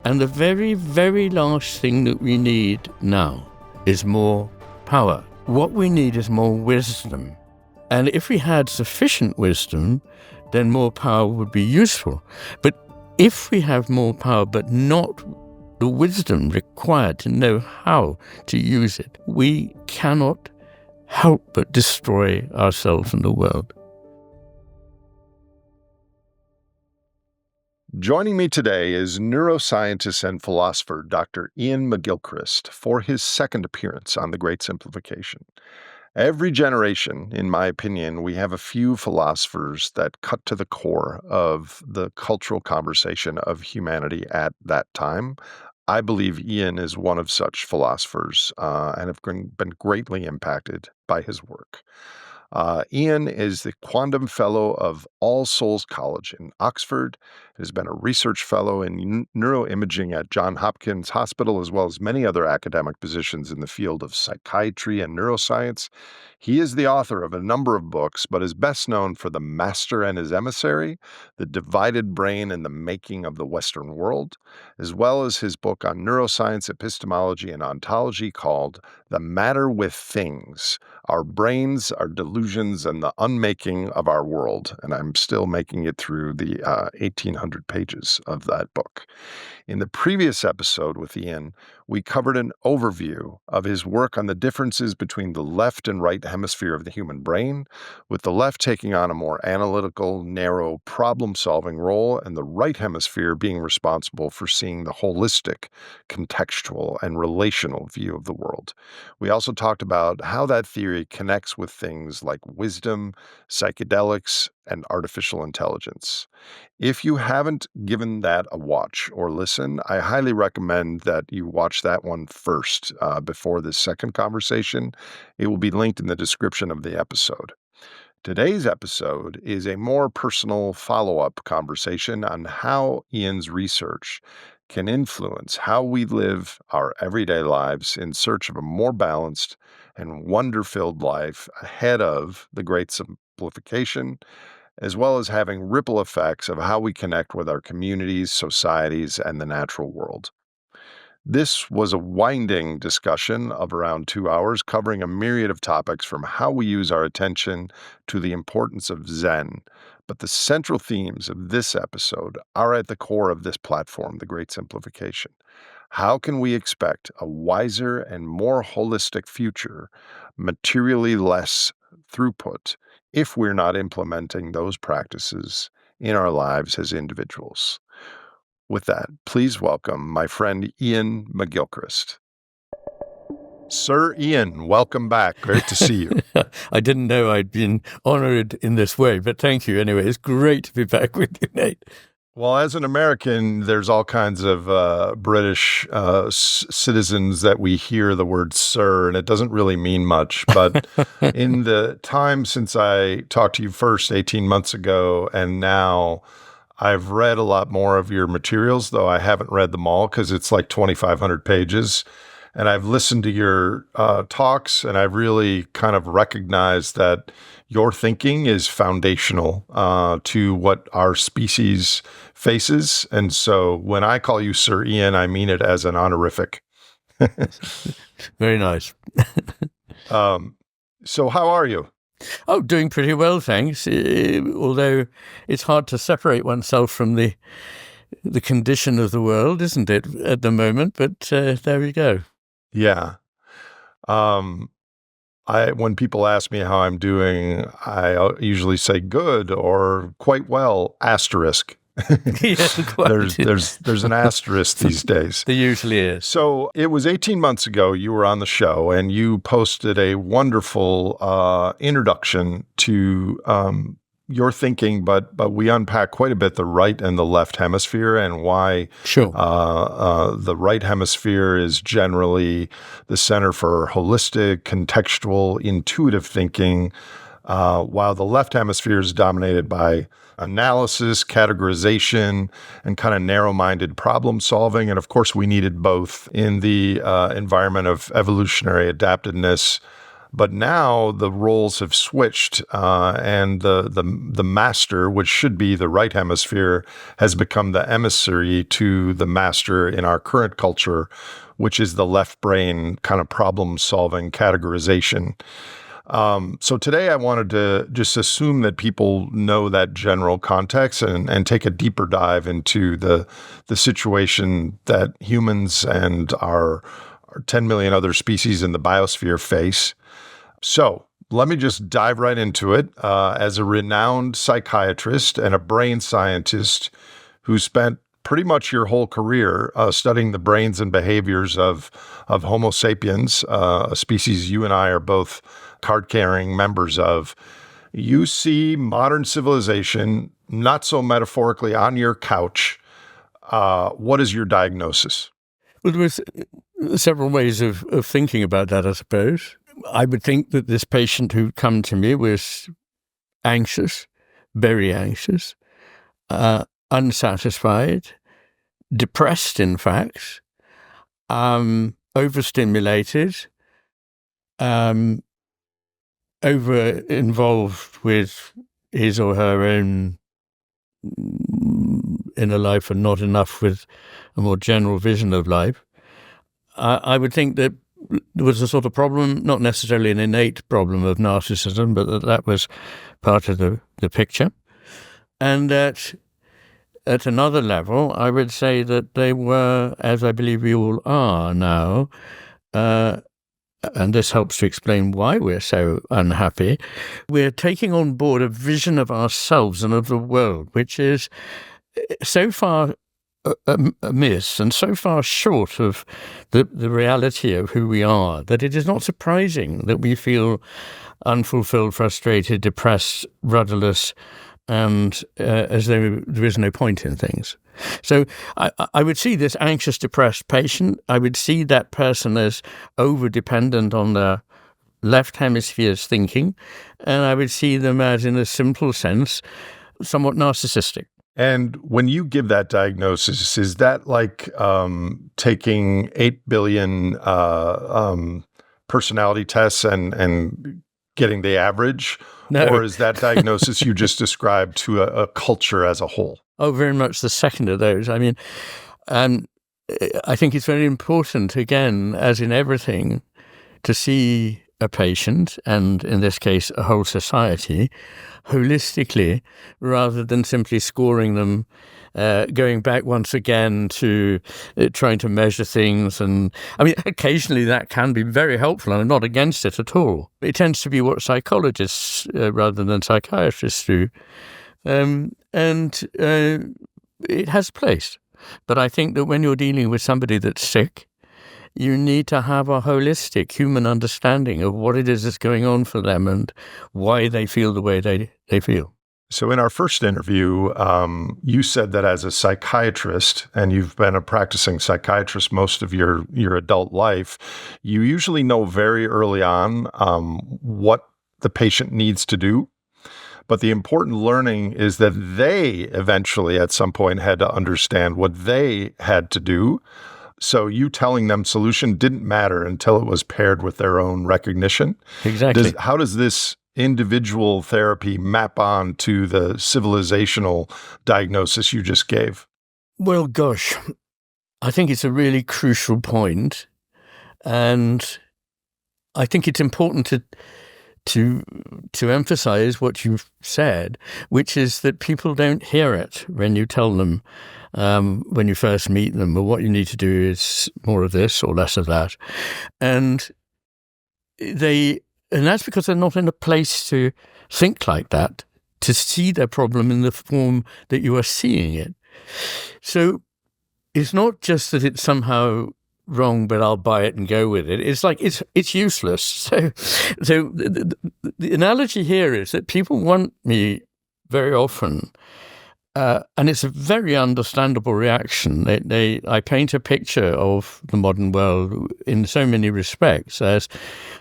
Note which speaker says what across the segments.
Speaker 1: And the very, very last thing that we need now is more power. What we need is more wisdom. And if we had sufficient wisdom, then more power would be useful. But if we have more power, but not the wisdom required to know how to use it, we cannot help but destroy ourselves and the world.
Speaker 2: Joining me today is neuroscientist and philosopher Dr. Iain McGilchrist for his second appearance on The Great Simplification. Every generation, in my opinion, we have a few philosophers that cut to the core of the cultural conversation of humanity at that time. I believe Iain is one of such philosophers and have been greatly impacted by his work. Iain is the Quondam Fellow of All Souls College in Oxford, has been a research fellow in neuroimaging at Johns Hopkins Hospital, as well as many other academic positions in the field of psychiatry and neuroscience. He is the author of a number of books, but is best known for The Master and His Emissary, The Divided Brain and the Making of the Western World, as well as his book on neuroscience, epistemology, and ontology called The Matter with Things, Our Brains, Our Delusions, and the Unmaking of Our World. And I'm still making it through the 1,800 pages of that book. In the previous episode with Iain, we covered an overview of his work on the differences between the left and right hemisphere of the human brain, with the left taking on a more analytical, narrow, problem-solving role, and the right hemisphere being responsible for seeing the holistic, contextual, and relational view of the world. We also talked about how that theory connects with things like wisdom, psychedelics, and artificial intelligence. If you haven't given that a watch or listen, I highly recommend that you watch that one first before this second conversation. It will be linked in the description of the episode. Today's episode is a more personal follow-up conversation on how Iain's research can influence how we live our everyday lives in search of a more balanced and wonder-filled life ahead of the Great Simplification, as well as having ripple effects of how we connect with our communities, societies, and the natural world. This was a winding discussion of around 2 hours, covering a myriad of topics from how we use our attention to the importance of Zen. But the central themes of this episode are at the core of this platform, The Great Simplification. How can we expect a wiser and more holistic future, materially less throughput, if we're not implementing those practices in our lives as individuals? With that, please welcome my friend Iain McGilchrist. Sir Iain, welcome back. Great to see you.
Speaker 1: I didn't know I'd been honored in this way, but thank you anyway. It's great to be back with you, Nate.
Speaker 2: Well, as an American, there's all kinds of British citizens that we hear the word sir, and it doesn't really mean much. But in the time since I talked to you first 18 months ago and now, I've read a lot more of your materials, though I haven't read them all because it's like 2,500 pages. And I've listened to your talks, and I've really kind of recognized that your thinking is foundational to what our species faces. And so when I call you Sir Iain, I mean it as an honorific.
Speaker 1: Very nice.
Speaker 2: So how are you?
Speaker 1: Oh, doing pretty well, thanks. Although it's hard to separate oneself from the condition of the world, isn't it, at the moment? But there we go.
Speaker 2: Yeah. When people ask me how I'm doing, I usually say good or quite well, asterisk.
Speaker 1: Yes, quite.
Speaker 2: There's an asterisk these days.
Speaker 1: There usually is.
Speaker 2: So it was 18 months ago you were on the show, and you posted a wonderful introduction to your thinking, but we unpack quite a bit the right and the left hemisphere and why
Speaker 1: Sure.
Speaker 2: The right hemisphere is generally the center for holistic, contextual, intuitive thinking, while the left hemisphere is dominated by analysis, categorization, and kind of narrow-minded problem solving. And of course, we needed both in the environment of evolutionary adaptedness But now the roles have switched, and the master, which should be the right hemisphere, has become the emissary to the master in our current culture, which is the left brain kind of problem-solving categorization. So today I wanted to just assume that people know that general context and take a deeper dive into the situation that humans and our 10 million other species in the biosphere face. So let me just dive right into it. As a renowned psychiatrist and a brain scientist who spent pretty much your whole career studying the brains and behaviors of Homo sapiens, a species you and I are both card-carrying members of, you see modern civilization, not so metaphorically, on your couch. What is your diagnosis?
Speaker 1: Well, there was several ways of thinking about that, I suppose. I would think that this patient who'd come to me was anxious, very anxious, unsatisfied, depressed, in fact, overstimulated, over-involved with his or her own inner life and not enough with a more general vision of life. I would think that there was a sort of problem, not necessarily an innate problem of narcissism, but that was part of the picture. And that at another level, I would say that they were, as I believe we all are now, and this helps to explain why we're so unhappy, we're taking on board a vision of ourselves and of the world, which is so far amiss and so far short of the reality of who we are that it is not surprising that we feel unfulfilled, frustrated, depressed, rudderless, and as though there is no point in things. So I would see this anxious, depressed patient, I would see that person as over-dependent on their left hemisphere's thinking, and I would see them as, in a simple sense, somewhat narcissistic.
Speaker 2: And when you give that diagnosis, is that like taking 8 billion personality tests and getting the average?
Speaker 1: No.
Speaker 2: Or is that diagnosis you just described to a culture as a whole?
Speaker 1: Oh, very much the second of those. I mean, I think it's very important, again, as in everything, to see a patient, and in this case, a whole society, holistically, rather than simply scoring them, going back once again to trying to measure things. And I mean, occasionally that can be very helpful, and I'm not against it at all. It tends to be what psychologists rather than psychiatrists do. And it has a place. But I think that when you're dealing with somebody that's sick, you need to have a holistic human understanding of what it is that's going on for them and why they feel the way they feel.
Speaker 2: So in our first interview, you said that as a psychiatrist, and you've been a practicing psychiatrist most of your adult life, you usually know very early on what the patient needs to do. But the important learning is that they eventually at some point had to understand what they had to do. So you telling them solution didn't matter until it was paired with their own recognition.
Speaker 1: Exactly.
Speaker 2: How does this individual therapy map on to the civilizational diagnosis you just gave?
Speaker 1: Well, gosh, I think it's a really crucial point. And I think it's important to emphasize what you've said, which is that people don't hear it when you tell them when you first meet them, well, what you need to do is more of this or less of that. And that's because they're not in a place to think like that, to see their problem in the form that you are seeing it. So it's not just that it's somehow wrong, but I'll buy it and go with it. It's like it's useless. So the analogy here is that people want me very often, and it's a very understandable reaction. I paint a picture of the modern world in so many respects as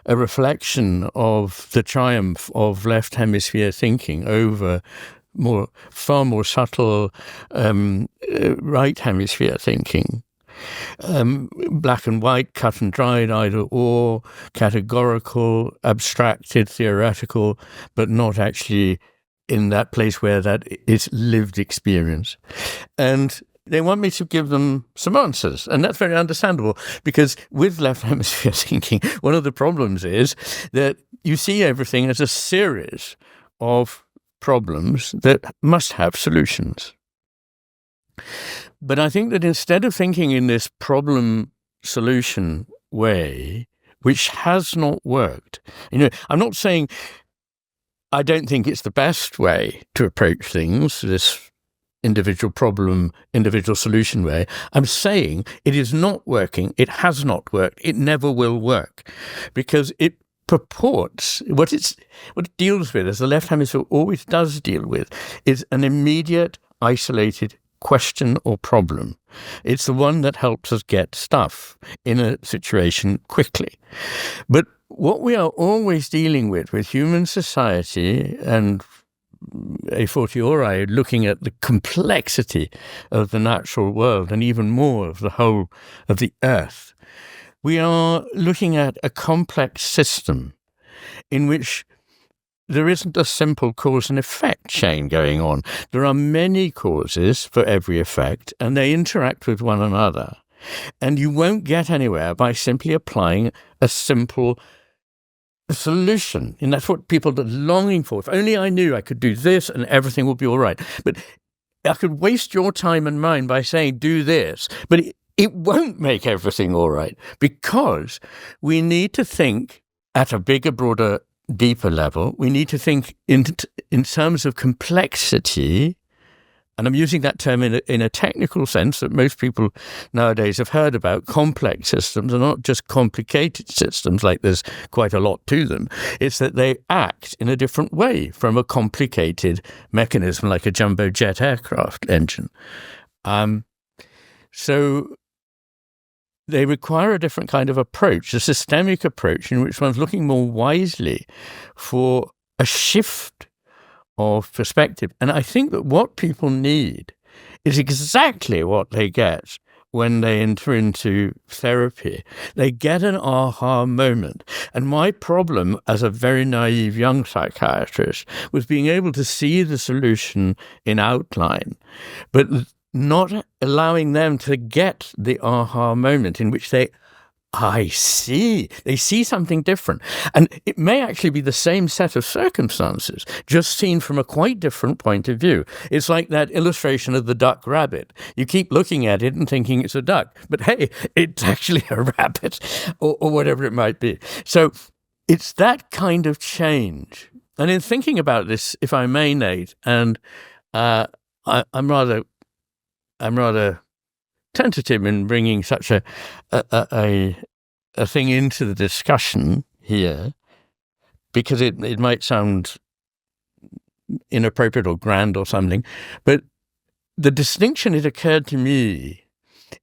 Speaker 1: a reflection of the triumph of left hemisphere thinking over far more subtle right hemisphere thinking. black and white, cut and dried, either or, categorical, abstracted, theoretical, but not actually in that place where that is lived experience. And they want me to give them some answers. And that's very understandable, because with left hemisphere thinking, one of the problems is that you see everything as a series of problems that must have solutions. But I think that instead of thinking in this problem-solution way, which has not worked, I'm not saying I don't think it's the best way to approach things, this individual problem, individual solution way. I'm saying it is not working, it has not worked, it never will work, because it purports, what it deals with, as the left hemisphere always does deal with, is an immediate, isolated question or problem. It's the one that helps us get stuff in a situation quickly. But what we are always dealing with human society, and a fortiori looking at the complexity of the natural world and even more of the whole of the earth, we are looking at a complex system in which there isn't a simple cause and effect chain going on. There are many causes for every effect, and they interact with one another. And you won't get anywhere by simply applying a simple solution. And that's what people are longing for. If only I knew I could do this and everything would be all right. But I could waste your time and mine by saying, do this. But it won't make everything all right, because we need to think at a bigger, broader, deeper level. We need to think in terms of complexity. And I'm using that term in a technical sense that most people nowadays have heard about. Complex systems are not just complicated systems, like there's quite a lot to them. It's that they act in a different way from a complicated mechanism like a jumbo jet aircraft engine. So they require a different kind of approach, a systemic approach in which one's looking more wisely for a shift of perspective. And I think that what people need is exactly what they get when they enter into therapy. They get an aha moment. And my problem as a very naive young psychiatrist was being able to see the solution in outline, but not allowing them to get the aha moment in which they see something different. And it may actually be the same set of circumstances, just seen from a quite different point of view. It's like that illustration of the duck rabbit. You keep looking at it and thinking it's a duck, but hey, it's actually a rabbit, or whatever it might be. So it's that kind of change. And in thinking about this, if I may, Nate, and I'm rather tentative in bringing such a thing into the discussion here, because it might sound inappropriate or grand or something, but the distinction, it occurred to me,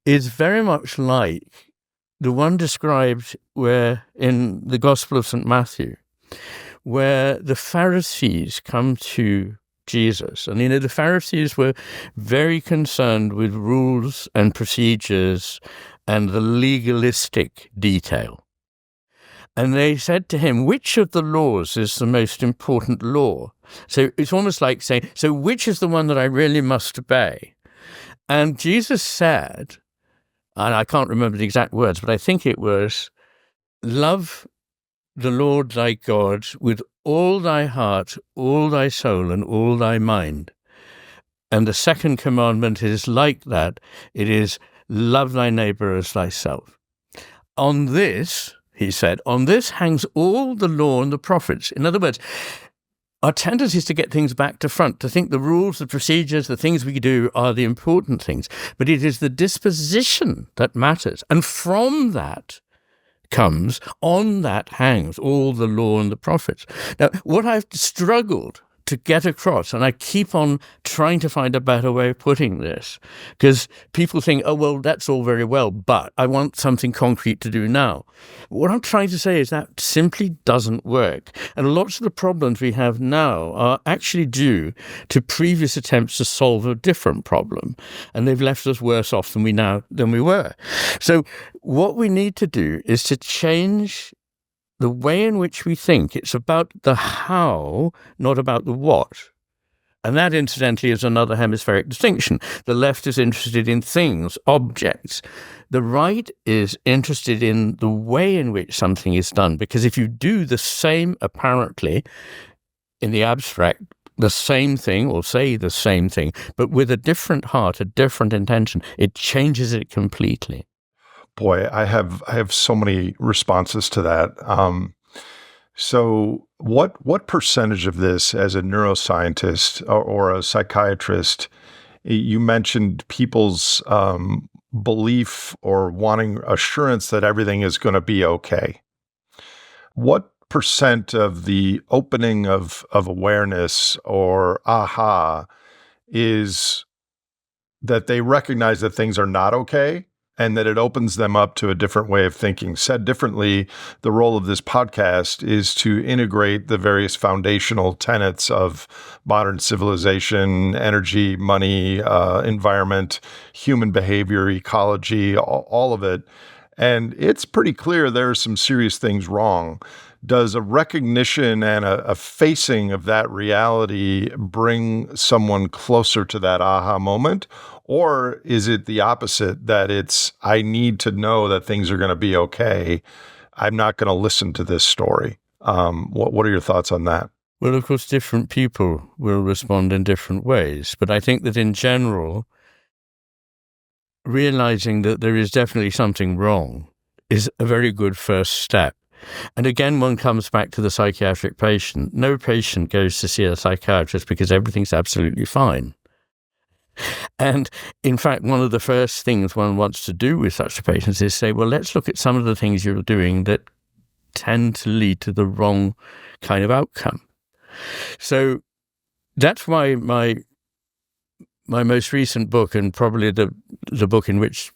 Speaker 1: is very much like the one described where in the Gospel of St. Matthew, where the Pharisees come to Jesus. And, the Pharisees were very concerned with rules and procedures and the legalistic detail. And they said to him, which of the laws is the most important law? So it's almost like saying, so which is the one that I really must obey? And Jesus said, and I can't remember the exact words, but I think it was, love the Lord thy God with all thy heart, all thy soul, and all thy mind. And the second commandment is like that. It is, love thy neighbor as thyself. On this, he said, on this hangs all the law and the prophets. In other words, our tendency is to get things back to front, to think the rules, the procedures, the things we do are the important things. But it is the disposition that matters. And from that comes, on that hangs all the law and the prophets. Now, what I've struggled to get across, and I keep on trying to find a better way of putting this, because people think, oh, well, that's all very well, but I want something concrete to do now. What I'm trying to say is that simply doesn't work. And lots of the problems we have now are actually due to previous attempts to solve a different problem, and they've left us worse off than we were. So what we need to do is to change the way in which we think. It's about the how, not about the what. And that, incidentally, is another hemispheric distinction. The left is interested in things, objects. The right is interested in the way in which something is done. Because if you do the same, apparently, in the abstract, the same thing, or say the same thing, but with a different heart, a different intention, it changes it completely.
Speaker 2: Boy, I have so many responses to that. So what percentage of this, as a neuroscientist or a psychiatrist, you mentioned people's belief or wanting assurance that everything is going to be okay. What percent of the opening of awareness or aha is that they recognize that things are not okay, and that it opens them up to a different way of thinking? Said differently, the role of this podcast is to integrate the various foundational tenets of modern civilization: energy, money, environment, human behavior, ecology, all of it. And it's pretty clear there are some serious things wrong. Does a recognition and a facing of that reality bring someone closer to that aha moment? Or is it the opposite, that it's, I need to know that things are going to be okay. I'm not going to listen to this story. What are your thoughts on that?
Speaker 1: Well, of course, different people will respond in different ways. But I think that in general, realizing that there is definitely something wrong is a very good first step. And again, one comes back to the psychiatric patient. No patient goes to see a psychiatrist because everything's absolutely fine. And in fact, one of the first things one wants to do with such a patient is say, well, let's look at some of the things you're doing that tend to lead to the wrong kind of outcome. So that's why my most recent book, and probably the book in which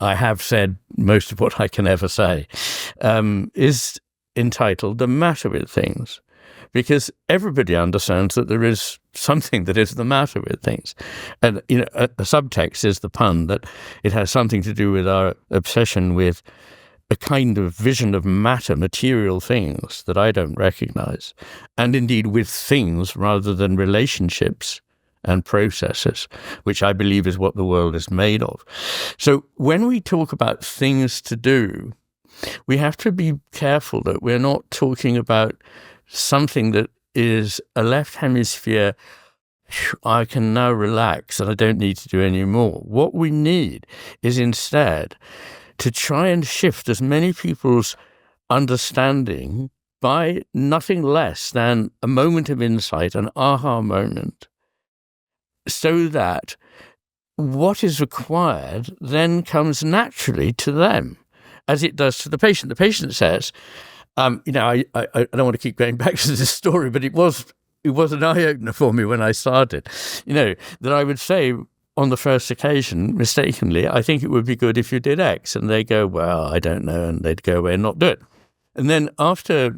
Speaker 1: I have said most of what I can ever say, is entitled The Matter with Things. Because everybody understands that there is something that is the matter with things. And, a subtext is the pun that it has something to do with our obsession with a kind of vision of matter, material things that I don't recognize, and indeed with things rather than relationships and processes, which I believe is what the world is made of. So when we talk about things to do, we have to be careful that we're not talking about something that is a left hemisphere, I can now relax and I don't need to do any more. What we need is instead to try and shift as many people's understanding by nothing less than a moment of insight, an aha moment, so that what is required then comes naturally to them, as it does to the patient. The patient says, I don't want to keep going back to this story, but it was an eye-opener for me when I started, that I would say on the first occasion, mistakenly, I think it would be good if you did X. And they go, well, I don't know. And they'd go away and not do it. And then after,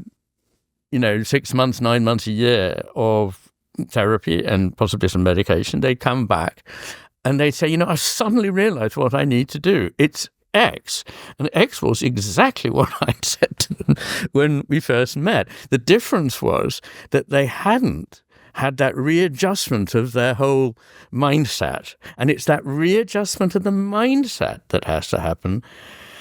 Speaker 1: 6 months, 9 months, a year of therapy and possibly some medication, they'd come back and they'd say, I suddenly realized what I need to do. It's X. And X was exactly what I said to them when we first met. The difference was that they hadn't had that readjustment of their whole mindset. And it's that readjustment of the mindset that has to happen.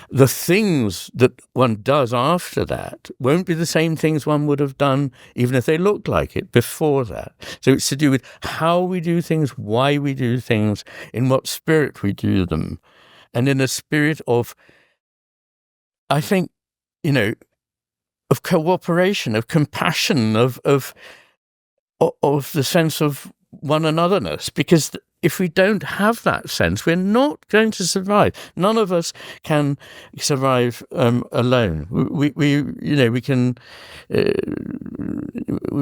Speaker 1: The things that one does after that won't be the same things one would have done even if they looked like it before that. So it's to do with how we do things, why we do things, in what spirit we do them. And in a spirit of, I think, of cooperation, of compassion, of the sense of one anotherness. Because if we don't have that sense, we're not going to survive. None of us can survive alone. We can.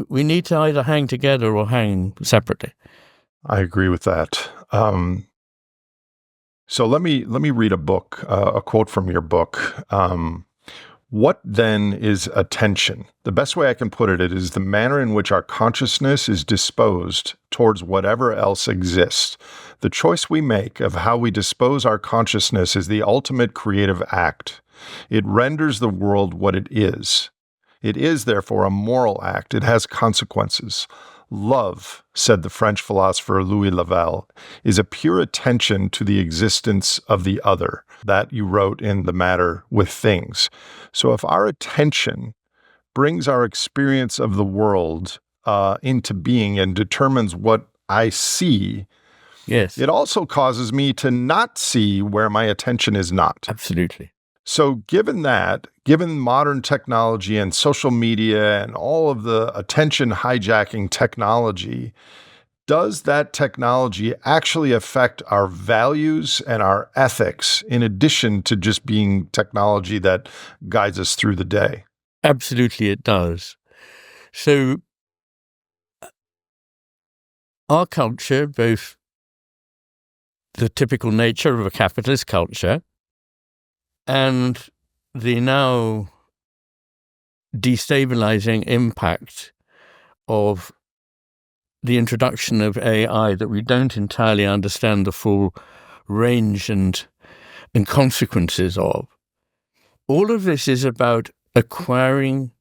Speaker 1: We need to either hang together or hang separately.
Speaker 2: I agree with that. So let me read a book, a quote from your book. What then is attention? The best way I can put it is the manner in which our consciousness is disposed towards whatever else exists. The choice we make of how we dispose our consciousness is the ultimate creative act. It renders the world what it is. It is, therefore, a moral act. It has consequences. Love, said the French philosopher Louis Lavelle, is a pure attention to the existence of the other. That you wrote in The Matter with Things. So if our attention brings our experience of the world into being and determines what I see,
Speaker 1: yes,
Speaker 2: it also causes me to not see where my attention is not.
Speaker 1: Absolutely.
Speaker 2: So given modern technology and social media and all of the attention hijacking technology, does that technology actually affect our values and our ethics in addition to just being technology that guides us through the day?
Speaker 1: Absolutely, it does. So our culture, both the typical nature of a capitalist culture and the now destabilizing impact of the introduction of AI that we don't entirely understand the full range and consequences of. All of this is about acquiring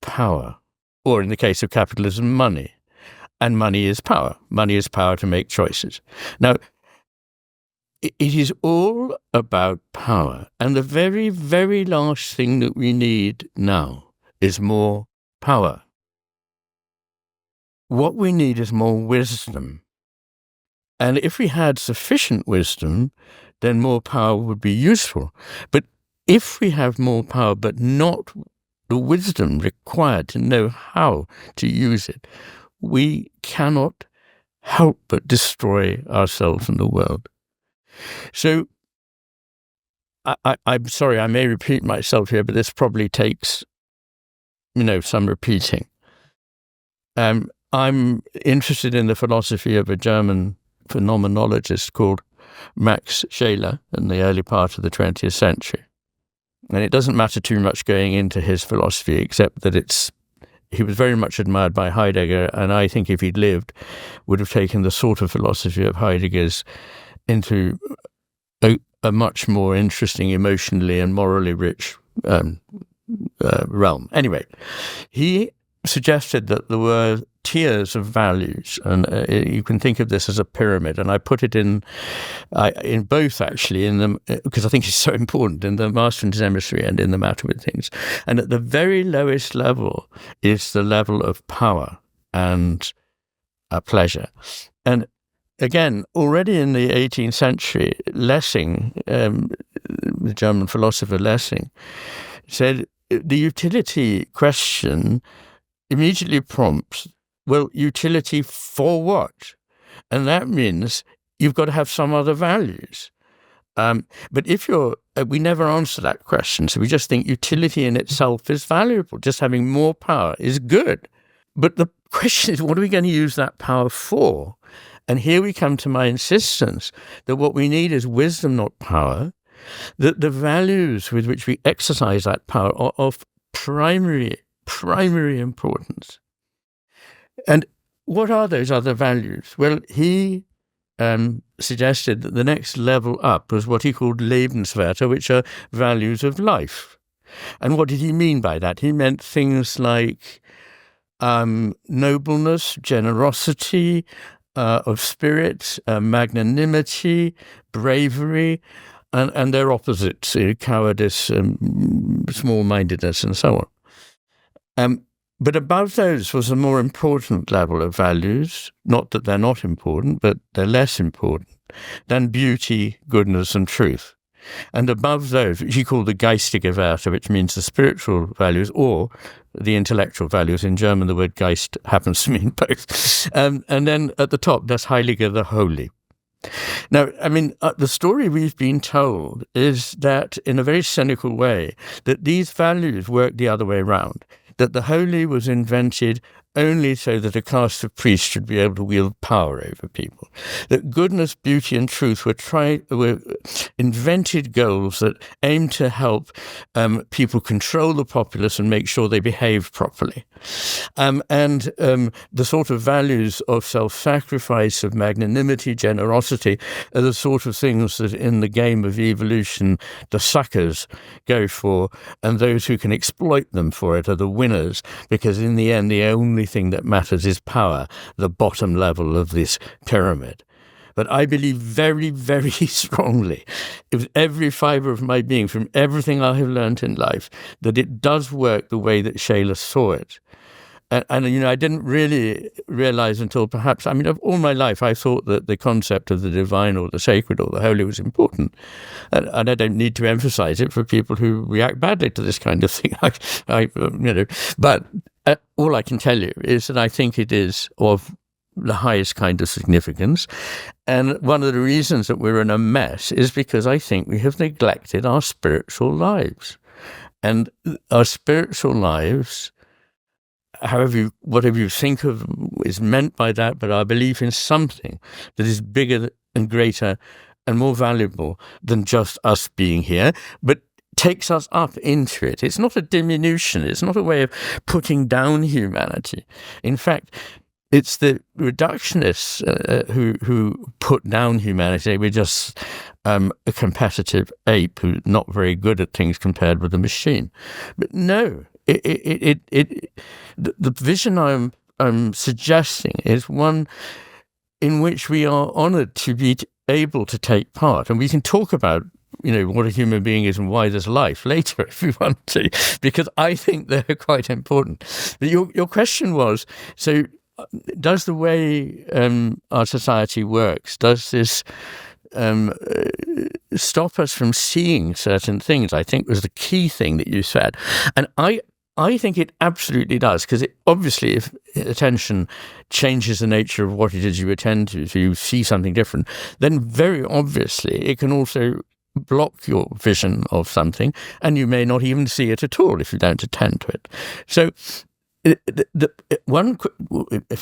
Speaker 1: power, or in the case of capitalism, money. And money is power. Money is power to make choices. Now, it is all about power. And the very, very last thing that we need now is more power. What we need is more wisdom. And if we had sufficient wisdom, then more power would be useful. But if we have more power, but not the wisdom required to know how to use it, we cannot help but destroy ourselves and the world. So I'm sorry, I may repeat myself here, but this probably takes, some repeating. I'm interested in the philosophy of a German phenomenologist called Max Scheler in the early part of the 20th century. And it doesn't matter too much going into his philosophy, except that he was very much admired by Heidegger, and I think if he'd lived, would have taken the sort of philosophy of Heidegger's into a much more interesting, emotionally and morally rich realm. Anyway, he suggested that there were tiers of values, and you can think of this as a pyramid. And I put it in both, actually, because I think it's so important, in the Master and His Emissary and in The Matter with Things. And at the very lowest level is the level of power and pleasure. And again, already in the 18th century, Lessing, the German philosopher Lessing, said the utility question immediately prompts, well, utility for what? And that means you've got to have some other values. But if we never answer that question, so we just think utility in itself is valuable. Just having more power is good. But the question is, what are we going to use that power for? And here we come to my insistence that what we need is wisdom, not power, that the values with which we exercise that power are of primary importance. And what are those other values? Well, he suggested that the next level up was what he called Lebenswerte, which are values of life. And what did he mean by that? He meant things like nobleness, generosity of spirit, magnanimity, bravery, and their opposites, cowardice, small-mindedness, and so on. But above those was a more important level of values, not that they're not important, but they're less important, than beauty, goodness, and truth. And above those, which he called the geistige Werte, which means the spiritual values, or the intellectual values. In German, the word Geist happens to mean both. And then at the top, das Heilige, the holy. Now, I mean, the story we've been told is that, in a very cynical way, that these values work the other way around, that the holy was invented only so that a caste of priests should be able to wield power over people, that goodness, beauty, and truth were invented goals that aim to help people control the populace and make sure they behave properly. And the sort of values of self-sacrifice, of magnanimity, generosity, are the sort of things that in the game of evolution the suckers go for, and those who can exploit them for it are the winners, because in the end the only thing that matters is power, the bottom level of this pyramid. But I believe very, very strongly, with every fibre of my being, from everything I have learned in life, that it does work the way that Shayla saw it. And I didn't really realize until perhaps, of all my life, I thought that the concept of the divine or the sacred or the holy was important. And I don't need to emphasize it for people who react badly to this kind of thing. But all I can tell you is that I think it is of the highest kind of significance. And one of the reasons that we're in a mess is because I think we have neglected our spiritual lives. And our spiritual lives, whatever you think of is meant by that, but our belief in something that is bigger and greater and more valuable than just us being here, but takes us up into it. It's not a diminution. It's not a way of putting down humanity. In fact, it's the reductionists who put down humanity. We're just a competitive ape who's not very good at things compared with a machine. But no, the vision I'm suggesting is one in which we are honoured to be able to take part, and we can talk about what a human being is and why there's life later if we want to, because I think they're quite important. But your question was, so does the way our society works, does this stop us from seeing certain things? I think was the key thing that you said. And I think it absolutely does, because obviously if attention changes the nature of what it is you attend to, so you see something different, then very obviously it can also block your vision of something, and you may not even see it at all if you don't attend to it. So if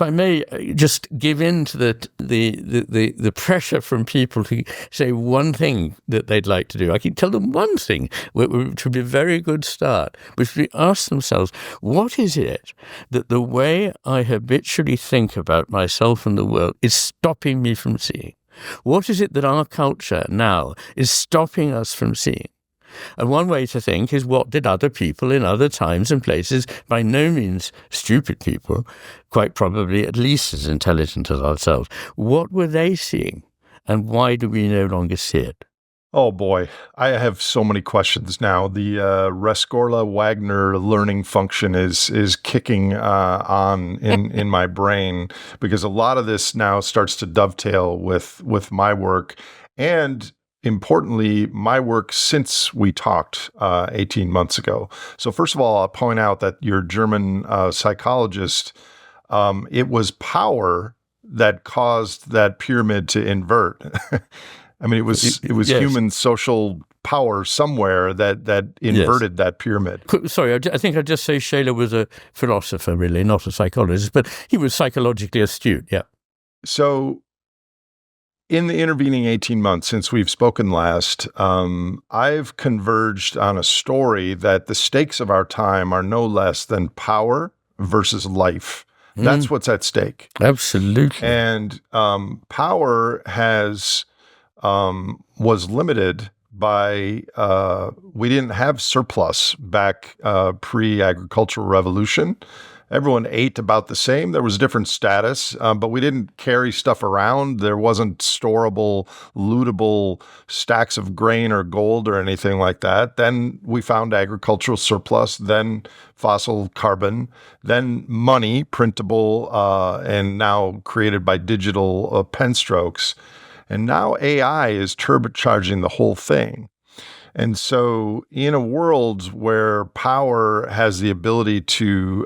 Speaker 1: I may just give in to the pressure from people to say one thing that they'd like to do, I can tell them one thing, which would be a very good start, which would be ask themselves, what is it that the way I habitually think about myself and the world is stopping me from seeing? What is it that our culture now is stopping us from seeing? And one way to think is, what did other people in other times and places, by no means stupid people, quite probably at least as intelligent as ourselves, what were they seeing? And why do we no longer see it?
Speaker 2: Oh boy, I have so many questions now. The Rescorla-Wagner learning function is kicking on in my brain, because a lot of this now starts to dovetail with my work, and importantly, my work since we talked 18 months ago. So first of all, I'll point out that your German psychologist, it was power that caused that pyramid to invert. I mean, it was yes. Human social power somewhere that inverted that pyramid.
Speaker 1: Sorry, I think I'd just say Shayla was a philosopher, really, not a psychologist, but he was psychologically astute, yeah.
Speaker 2: So in the intervening 18 months since we've spoken last, I've converged on a story that the stakes of our time are no less than power versus life. That's what's at stake.
Speaker 1: Absolutely.
Speaker 2: And power was limited by, we didn't have surplus back pre-agricultural revolution. Everyone ate about the same. There was different status, but we didn't carry stuff around. There wasn't storable, lootable stacks of grain or gold or anything like that. Then we found agricultural surplus, then fossil carbon, then money, printable, and now created by digital pen strokes. And now AI is turbocharging the whole thing. And so in a world where power has the ability to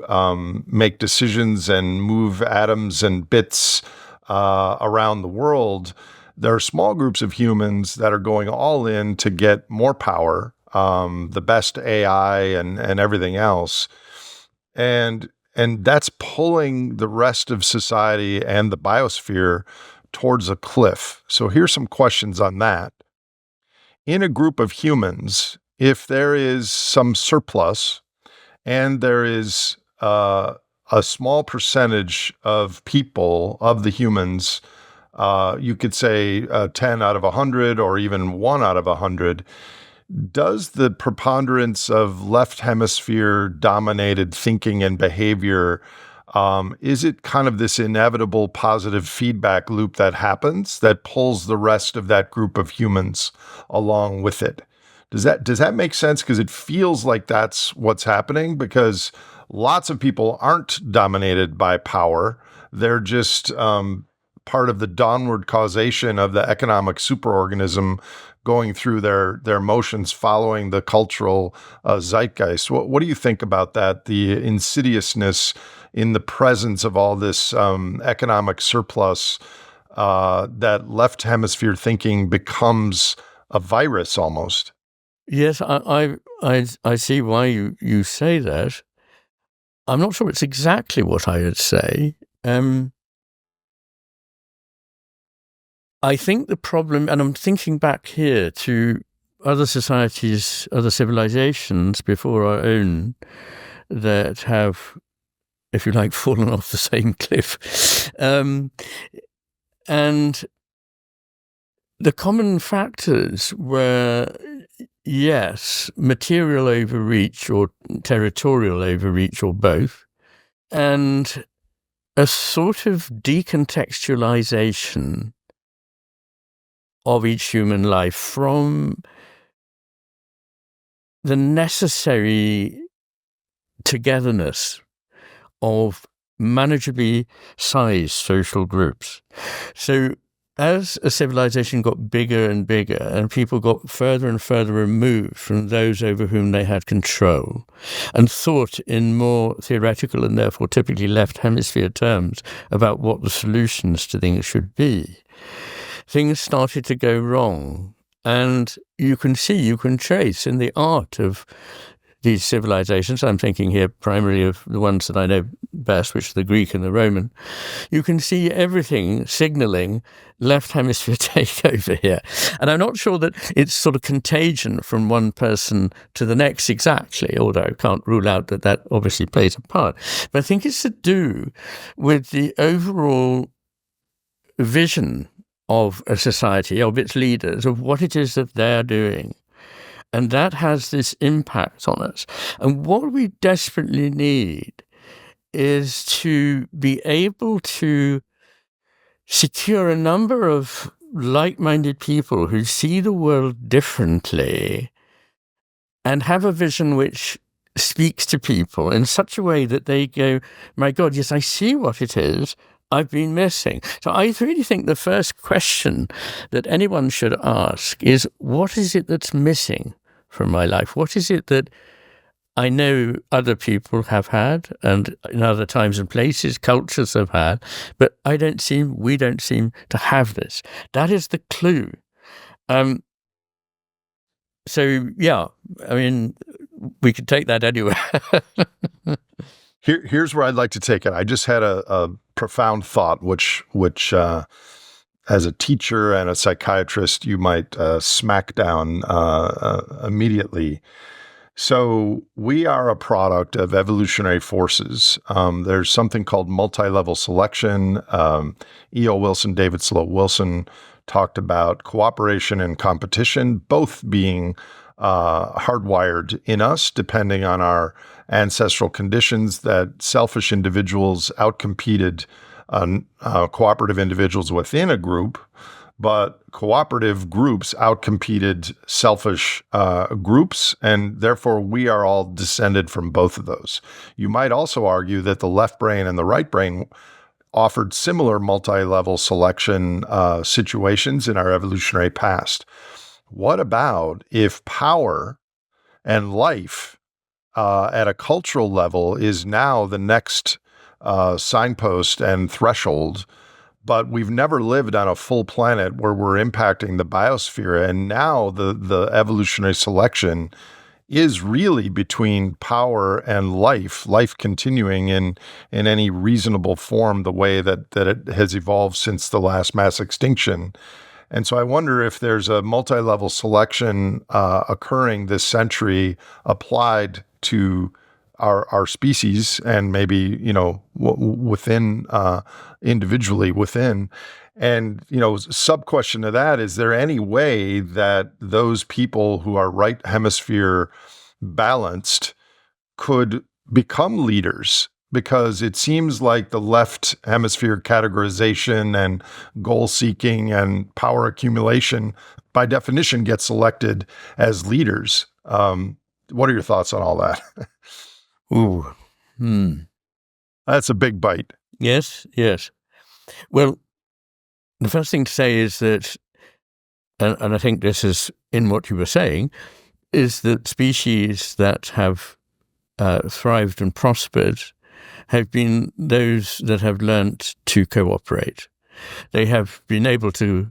Speaker 2: make decisions and move atoms and bits around the world, there are small groups of humans that are going all in to get more power, the best AI and everything else. And that's pulling the rest of society and the biosphere towards a cliff. So here's some questions on that. In a group of humans, if there is some surplus and there is a small percentage of people, of the humans, you could say 10 out of 100 or even 1 out of 100, does the preponderance of left hemisphere dominated thinking and behavior, is it kind of this inevitable positive feedback loop that happens that pulls the rest of that group of humans along with it? Does that make sense? Because it feels like that's what's happening, because lots of people aren't dominated by power. They're just part of the downward causation of the economic superorganism going through their motions, following the cultural zeitgeist. What do you think about that? The insidiousness in the presence of all this economic surplus, that left hemisphere thinking becomes a virus almost.
Speaker 1: Yes, I see why you say that. I'm not sure it's exactly what I would say. I think the problem, and I'm thinking back here to other societies, other civilizations before our own that have, if you like, fallen off the same cliff. And the common factors were, yes, material overreach or territorial overreach or both, and a sort of decontextualization of each human life from the necessary togetherness of manageably sized social groups. So as a civilization got bigger and bigger and people got further and further removed from those over whom they had control and thought in more theoretical and therefore typically left hemisphere terms about what the solutions to things should be, things started to go wrong. And you can trace in the art of these civilizations, I'm thinking here primarily of the ones that I know best, which are the Greek and the Roman, you can see everything signaling left hemisphere takeover here. And I'm not sure that it's sort of contagion from one person to the next exactly, although I can't rule out that that obviously plays a part. But I think it's to do with the overall vision of a society, of its leaders, of what it is that they're doing. And that has this impact on us. And what we desperately need is to be able to secure a number of like-minded people who see the world differently and have a vision which speaks to people in such a way that they go, my God, yes, I see what it is I've been missing. So I really think the first question that anyone should ask is, what is it that's missing from my life? What is it that I know other people have had, and in other times and places, cultures have had, but we don't seem to have this. That is the clue. So, yeah, I mean, we could take that anywhere.
Speaker 2: Here's where I'd like to take it. I just had a profound thought, which as a teacher and a psychiatrist, you might smack down immediately. So we are a product of evolutionary forces. There's something called multi-level selection. E.O. Wilson, David Sloat Wilson talked about cooperation and competition, both being hardwired in us, depending on our ancestral conditions, that selfish individuals outcompeted cooperative individuals within a group, but cooperative groups outcompeted selfish groups, and therefore we are all descended from both of those. You might also argue that the left brain and the right brain offered similar multi-level selection situations in our evolutionary past. What about if power and life at a cultural level is now the next signpost and threshold but we've never lived on a full planet where we're impacting the biosphere. And now the evolutionary selection is really between power and life continuing in any reasonable form, the way that it has evolved since the last mass extinction. And so I wonder if there's a multi-level selection occurring this century applied to our species, and maybe, within individually within. And, sub question to that, is there any way that those people who are right hemisphere balanced could become leaders? Because it seems like the left hemisphere categorization and goal seeking and power accumulation, by definition, gets selected as leaders. What are your thoughts on all that?
Speaker 1: Ooh.
Speaker 2: That's a big bite.
Speaker 1: Yes. Well, the first thing to say is that, and I think this is in what you were saying, is that species that have thrived and prospered have been those that have learnt to cooperate. They have been able to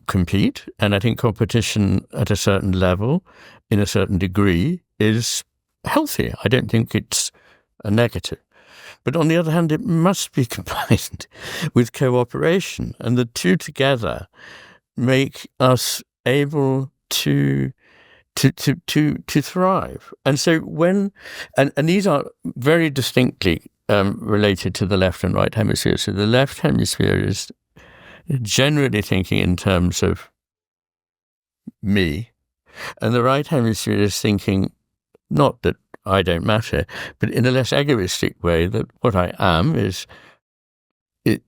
Speaker 1: compete, and I think competition at a certain level, in a certain degree, is healthy. I don't think it's a negative. But on the other hand, it must be combined with cooperation, and the two together make us able to thrive. And so and these are very distinctly related to the left and right hemisphere. So the left hemisphere is generally thinking in terms of me, and the right hemisphere is thinking not that I don't matter, but in a less egoistic way, that what I am is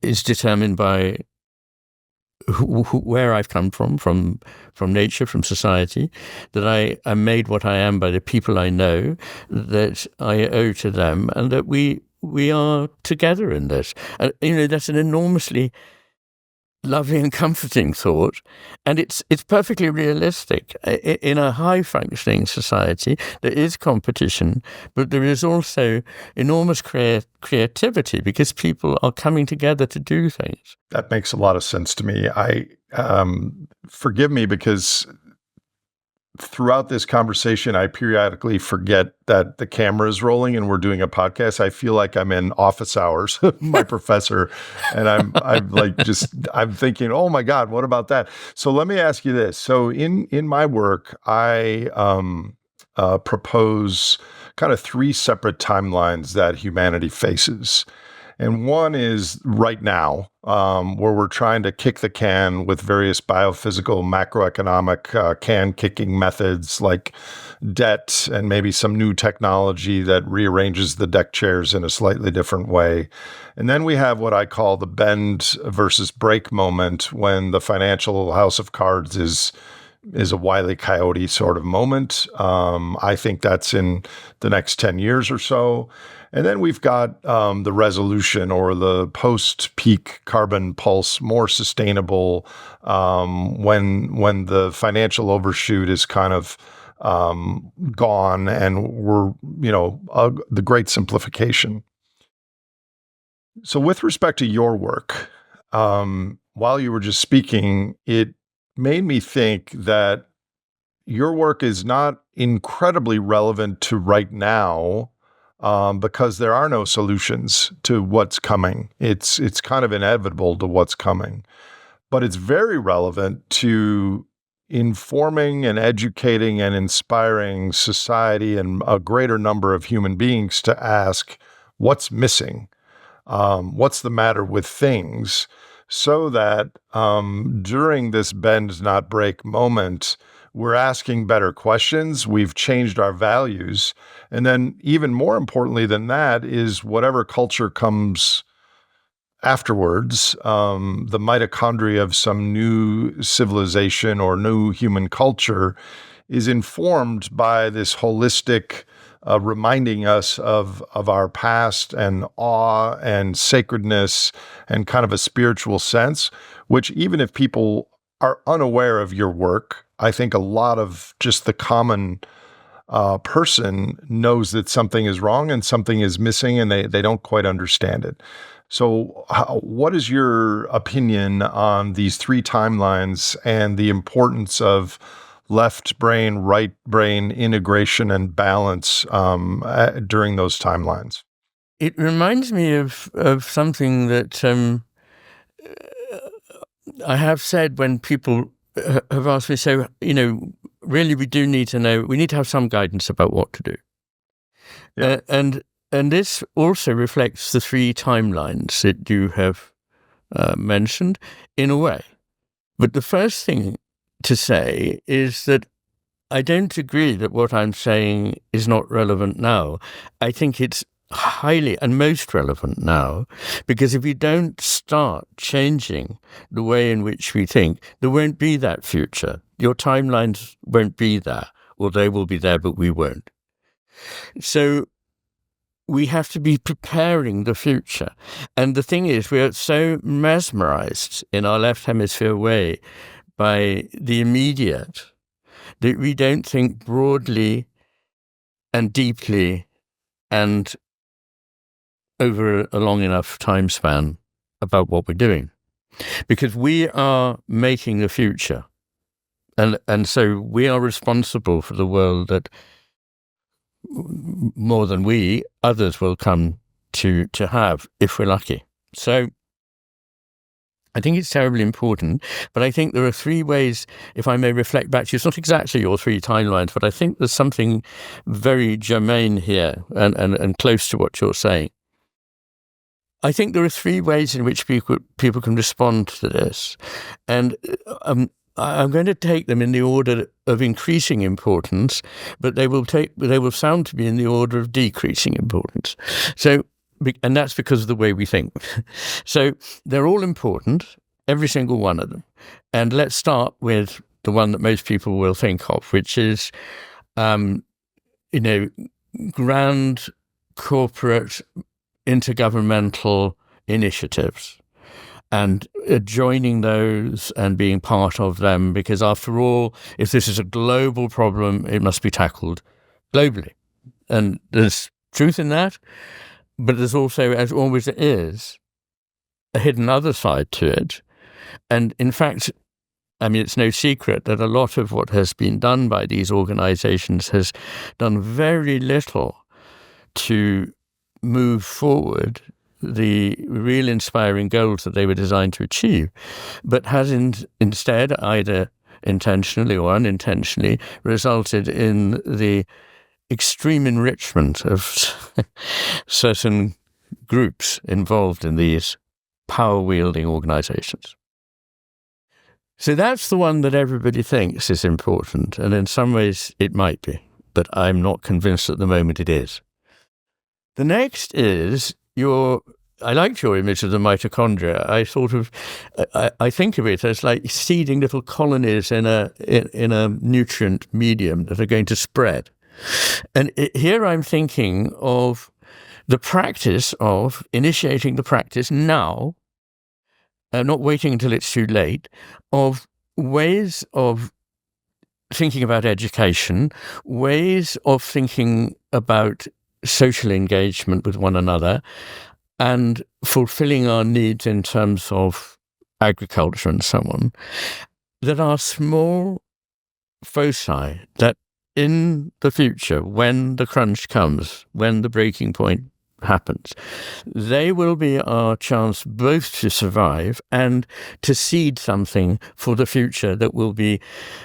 Speaker 1: determined by where I've come from nature, from society, that I am made what I am by the people I know, that I owe to them, and that we are together in this. That's an enormously lovely and comforting thought, and it's perfectly realistic. In a high-functioning society, there is competition, but there is also enormous creativity, because people are coming together to do things.
Speaker 2: That makes a lot of sense to me. Forgive me, because throughout this conversation, I periodically forget that the camera is rolling and we're doing a podcast. I feel like I'm in office hours, my professor, and I'm thinking, oh my God, what about that? So let me ask you this. So in my work, I propose kind of three separate timelines that humanity faces. And one is right now, where we're trying to kick the can with various biophysical, macroeconomic can-kicking methods like debt and maybe some new technology that rearranges the deck chairs in a slightly different way. And then we have what I call the bend versus break moment, when the financial house of cards is a Wile E. Coyote sort of moment. I think that's in the next 10 years or so. And then we've got the resolution, or the post-peak carbon pulse, more sustainable, when the financial overshoot is kind of gone, and we're, the great simplification. So with respect to your work, while you were just speaking, it made me think that your work is not incredibly relevant to right now, because there are no solutions to what's coming. It's kind of inevitable to what's coming, but it's very relevant to informing and educating and inspiring society and a greater number of human beings to ask, what's missing? What's the matter with things? So that during this bend, not break moment, we're asking better questions. We've changed our values. And then even more importantly than that is whatever culture comes afterwards, the mitochondria of some new civilization or new human culture is informed by this holistic reminding us of our past, and awe and sacredness and kind of a spiritual sense, which even if people are unaware of your work, I think a lot of just the common person knows that something is wrong and something is missing, and they don't quite understand it. So, what is your opinion on these three timelines and the importance of left brain, right brain integration and balance during those timelines?
Speaker 1: It reminds me of something that I have said when people have asked me, so, really we do need to know, we need to have some guidance about what to do.
Speaker 2: Yeah.
Speaker 1: And this also reflects the three timelines that you have mentioned in a way. But the first thing to say is that I don't agree that what I'm saying is not relevant now. I think it's highly and most relevant now, because if we don't start changing the way in which we think, there won't be that future. Your timelines won't be there, or they will be there, but we won't. So we have to be preparing the future. And the thing is, we are so mesmerized in our left hemisphere way by the immediate that we don't think broadly and deeply and over a long enough time span about what we're doing. Because we are making the future. And so we are responsible for the world that more than others will come to have, if we're lucky. So I think it's terribly important, but I think there are three ways, if I may reflect back to you. It's not exactly your three timelines, but I think there's something very germane here and close to what you're saying. I think there are three ways in which people can respond to this. And I'm going to take them in the order of increasing importance, but they will sound to be in the order of decreasing importance. So, and that's because of the way we think. So they're all important, every single one of them. And let's start with the one that most people will think of, which is, grand corporate intergovernmental initiatives, and joining those and being part of them, because after all, if this is a global problem, it must be tackled globally. And there's truth in that, but there's also, as always is, a hidden other side to it. And in fact, it's no secret that a lot of what has been done by these organizations has done very little to move forward the real inspiring goals that they were designed to achieve, but has instead, either intentionally or unintentionally, resulted in the extreme enrichment of certain groups involved in these power-wielding organizations. So that's the one that everybody thinks is important, and in some ways it might be, but I'm not convinced at the moment it is. The next is I liked your image of the mitochondria. I think of it as like seeding little colonies in a nutrient medium that are going to spread. And here I'm thinking of the practice of initiating the practice now, not waiting until it's too late, of ways of thinking about education, ways of thinking about social engagement with one another, and fulfilling our needs in terms of agriculture and so on, that are small foci that in the future, when the crunch comes, when the breaking point happens, they will be our chance both to survive and to seed something for the future that will be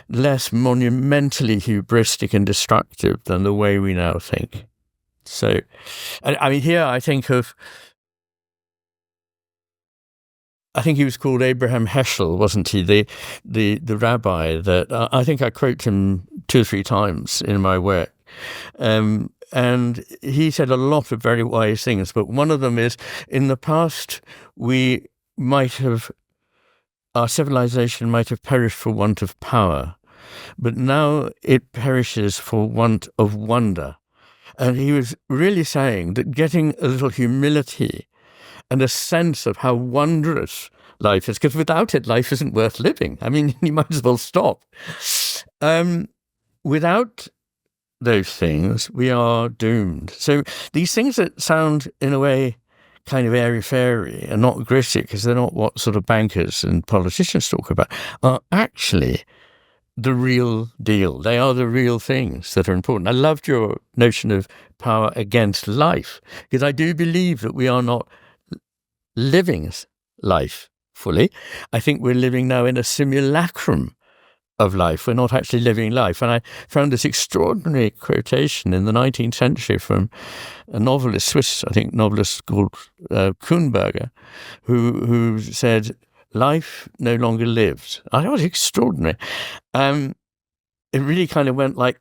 Speaker 1: less monumentally hubristic and destructive than the way we now think. So, here I think he was called Abraham Heschel, wasn't he? The rabbi that I think I quote him 2 or 3 times in my work. And he said a lot of very wise things, but one of them is, in the past, our civilization might have perished for want of power, but now it perishes for want of wonder. And he was really saying that getting a little humility and a sense of how wondrous life is, because without it, life isn't worth living. You might as well stop. Without those things, we are doomed. So these things that sound, in a way, kind of airy-fairy and not gritty, because they're not what sort of bankers and politicians talk about, are actually the real deal. They are the real things that are important. I loved your notion of power against life, because I do believe that we are not living life fully. I think we're living now in a simulacrum of life. We're not actually living life. And I found this extraordinary quotation in the 19th century from a novelist, Swiss, I think, novelist called Kuhnberger, who said, "Life no longer lived." I thought it was extraordinary. It really kind of went like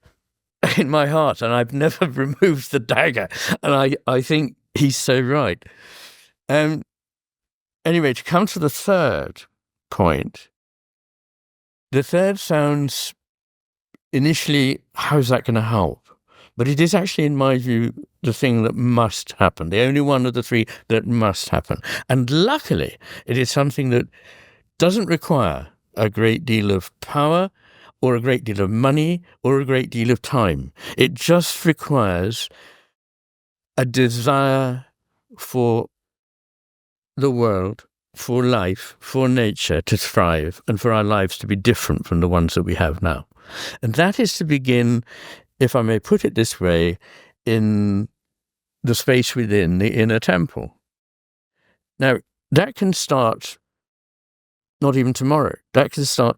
Speaker 1: in my heart, and I've never removed the dagger. And I think he's so right. Anyway, to come to the third point, the third sounds initially, how's that going to help? But it is actually, in my view, the thing that must happen, the only one of the three that must happen. And luckily, it is something that doesn't require a great deal of power or a great deal of money or a great deal of time. It just requires a desire for the world, for life, for nature to thrive, and for our lives to be different from the ones that we have now. And that is to begin, if I may put it this way, in the space within the inner temple. Now, that can start not even tomorrow. That can start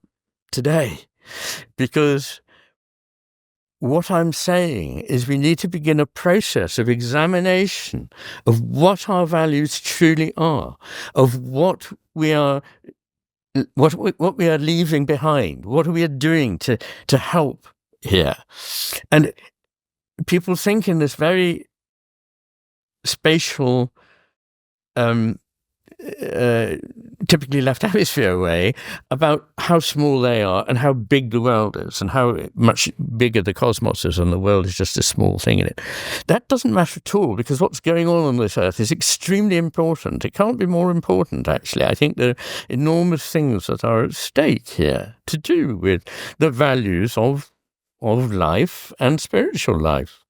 Speaker 1: today. Because what I'm saying is we need to begin a process of examination of what our values truly are, of what we are leaving behind, what we are doing to help here. And people think in this very spatial, typically left hemisphere way about how small they are and how big the world is and how much bigger the cosmos is, and the world is just a small thing in it. That doesn't matter at all, because what's going on this earth is extremely important. It can't be more important, actually. I think there are enormous things that are at stake here to do with the values of life and spiritual life.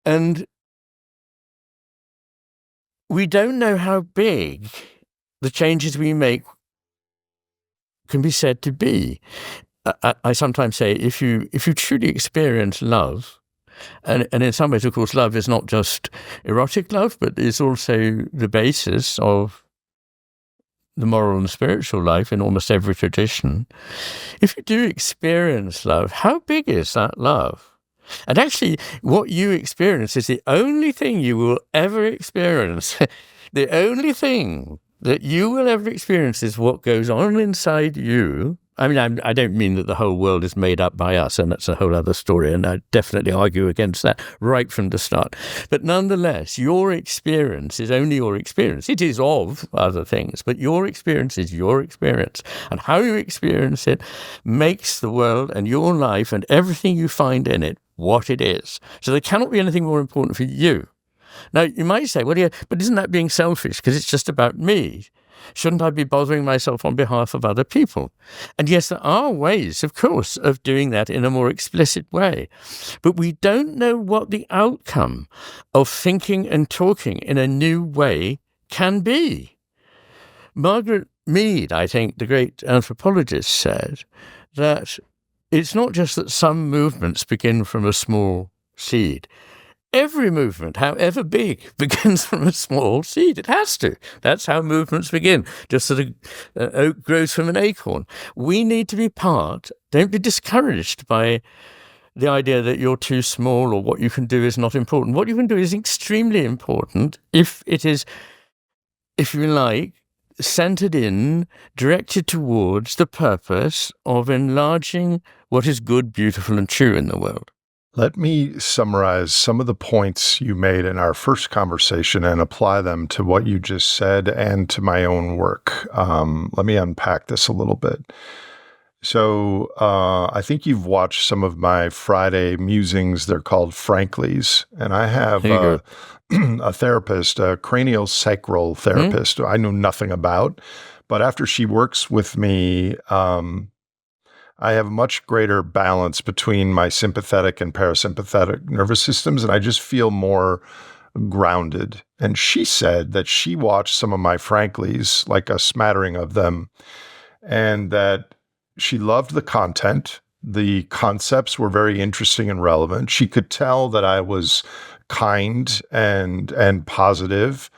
Speaker 1: And we don't know how big the changes we make can be said to be. I sometimes say, if you truly experience love, and in some ways, of course, love is not just erotic love, but is also the basis of the moral and spiritual life in almost every tradition. If you do experience love, how big is that love? And actually, what you experience is the only thing you will ever experience. The only thing that you will ever experience is what goes on inside you. I mean, I don't mean that the whole world is made up by us, and that's a whole other story, and I definitely argue against that right from the start. But nonetheless, your experience is only your experience. It is of other things, but your experience is your experience. And how you experience it makes the world and your life and everything you find in it what it is. So there cannot be anything more important for you. Now, you might say, well, yeah, but isn't that being selfish? Because it's just about me. Shouldn't I be bothering myself on behalf of other people? And yes, there are ways, of course, of doing that in a more explicit way. But we don't know what the outcome of thinking and talking in a new way can be. Margaret Mead, I think, the great anthropologist, said that it's not just that some movements begin from a small seed. Every movement, however big, begins from a small seed. It has to. That's how movements begin, just as an oak grows from an acorn. We need to be part. Don't be discouraged by the idea that you're too small or what you can do is not important. What you can do is extremely important if it is, if you like, centered in, directed towards the purpose of enlarging what is good, beautiful, and true in the world.
Speaker 2: Let me summarize some of the points you made in our first conversation and apply them to what you just said and to my own work. Let me unpack this a little bit. So I think you've watched some of my Friday musings. They're called Franklies. And I have a therapist, a craniosacral therapist I know nothing about. But after she works with me, I have much greater balance between my sympathetic and parasympathetic nervous systems, and I just feel more grounded. And she said that she watched some of my Franklies, like a smattering of them, and that she loved the content. The concepts were very interesting and relevant. She could tell that I was kind and positive.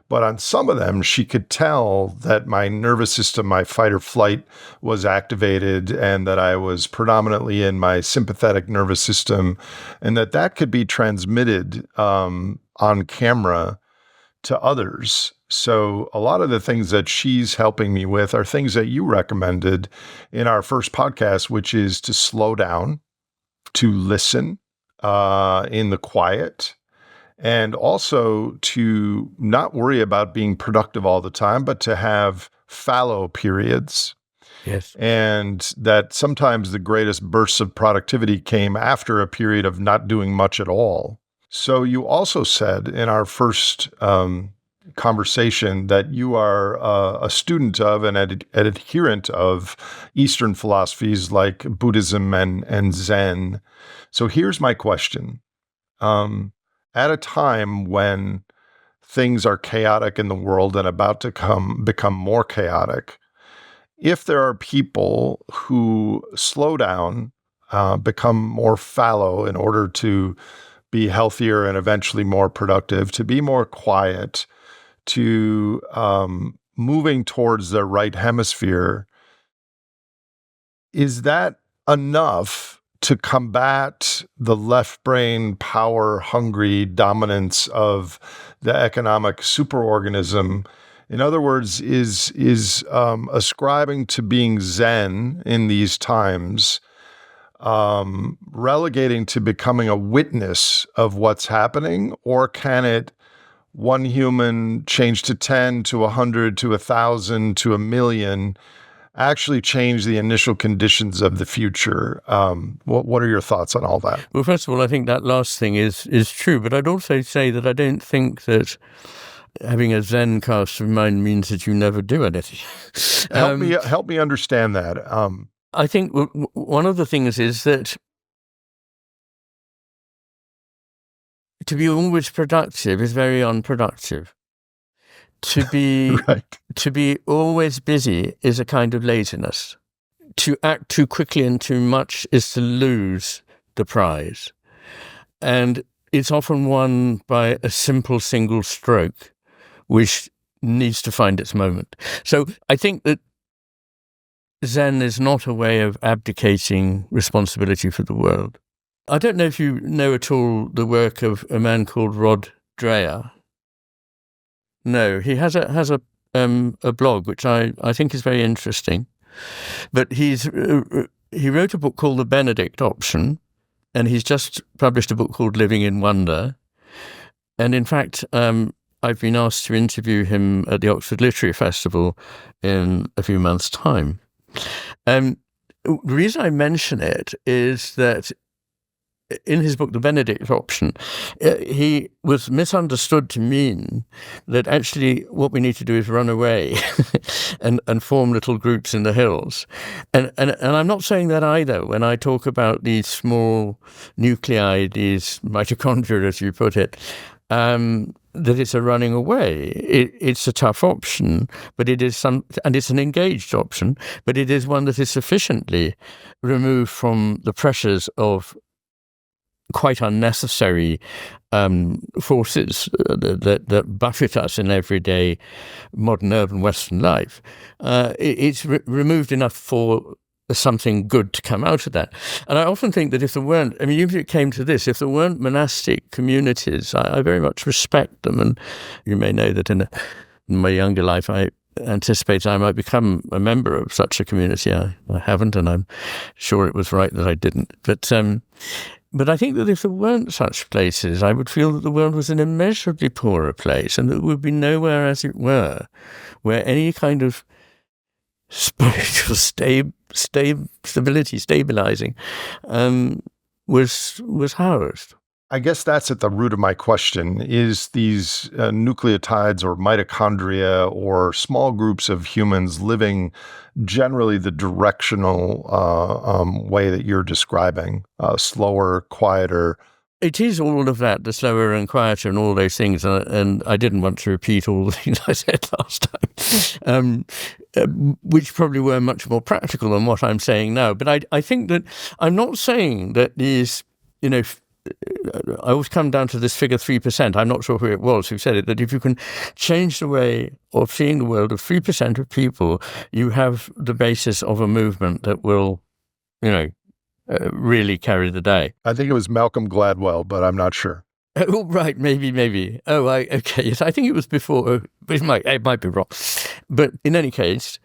Speaker 2: But on some of them, she could tell that my nervous system, my fight or flight, was activated, and that I was predominantly in my sympathetic nervous system, and that could be transmitted on camera to others. So a lot of the things that she's helping me with are things that you recommended in our first podcast, which is to slow down, to listen in the quiet, and also to not worry about being productive all the time, but to have fallow periods.
Speaker 1: Yes.
Speaker 2: And that sometimes the greatest bursts of productivity came after a period of not doing much at all. So you also said in our first conversation that you are a student of and an adherent of Eastern philosophies like Buddhism and Zen. So here's my question. At a time when things are chaotic in the world and about to become more chaotic, if there are people who slow down, become more fallow in order to be healthier and eventually more productive, to be more quiet, to moving towards the right hemisphere, is that enough to combat the left brain power hungry dominance of the economic superorganism? In other words, is ascribing to being Zen in these times relegating to becoming a witness of what's happening, or can it, one human change to 10, to 100, to 1,000, to 1,000,000, actually change the initial conditions of the future? What are your thoughts on all that?
Speaker 1: Well, first of all, I think that last thing is true, but I'd also say that I don't think that having a Zen cast of mind means that you never do anything.
Speaker 2: Help me understand that.
Speaker 1: I think one of the things is that to be always productive is very unproductive. To be
Speaker 2: right.
Speaker 1: To be always busy is a kind of laziness. To act too quickly and too much is to lose the prize. And it's often won by a simple single stroke, which needs to find its moment. So I think that Zen is not a way of abdicating responsibility for the world. I don't know if you know at all the work of a man called Rod Dreher. No, he has a blog which I think is very interesting. But he wrote a book called The Benedict Option, and he's just published a book called Living in Wonder. And in fact, I've been asked to interview him at the Oxford Literary Festival in a few months' time. The reason I mention it is that in his book, The Benedict Option, he was misunderstood to mean that actually what we need to do is run away and form little groups in the hills. And I'm not saying that either when I talk about these small nuclei, these mitochondria, as you put it, that it's a running away. It's a tough option, but it is and it's an engaged option, but it is one that is sufficiently removed from the pressures of quite unnecessary forces that buffet us in everyday modern urban Western life. It's removed enough for something good to come out of that. And I often think that if there weren't, I mean, even if it came to this, if there weren't monastic communities, I very much respect them. And you may know that in my younger life, I anticipated I might become a member of such a community. I haven't, and I'm sure it was right that I didn't. But I think that if there weren't such places, I would feel that the world was an immeasurably poorer place, and that there would be nowhere, as it were, where any kind of spiritual stability, stabilizing, was housed.
Speaker 2: I guess that's at the root of my question, is these nucleotides or mitochondria or small groups of humans living generally the directional way that you're describing, slower, quieter,
Speaker 1: it is all of that, the slower and quieter and all those things. And I didn't want to repeat all the things I said last time, which probably were much more practical than what I'm saying now. But I think that I'm not saying that these, I always come down to this figure 3%. I'm not sure who it was who said it, that if you can change the way of seeing the world of 3% of people, you have the basis of a movement that will, really carry the day.
Speaker 2: I think it was Malcolm Gladwell, but I'm not sure.
Speaker 1: Oh, right, maybe. Oh, okay. Yes, I think it was before. It might be wrong. But in any case,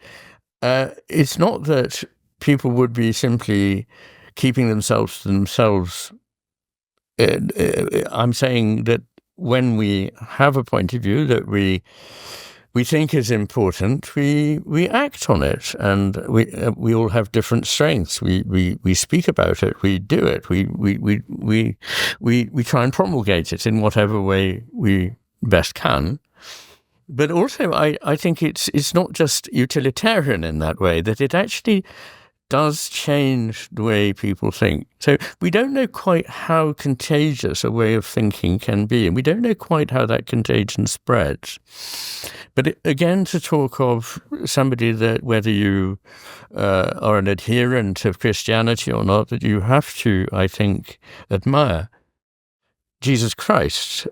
Speaker 1: it's not that people would be simply keeping themselves to themselves. I'm saying that when we have a point of view that we think is important, we act on it, and we all have different strengths. We speak about it, we do it, we try and promulgate it in whatever way we best can. But also, I think it's not just utilitarian in that way, that it actually does change the way people think. So we don't know quite how contagious a way of thinking can be, and we don't know quite how that contagion spreads. But again, to talk of somebody that, whether you are an adherent of Christianity or not, that you have to, I think, admire Jesus Christ.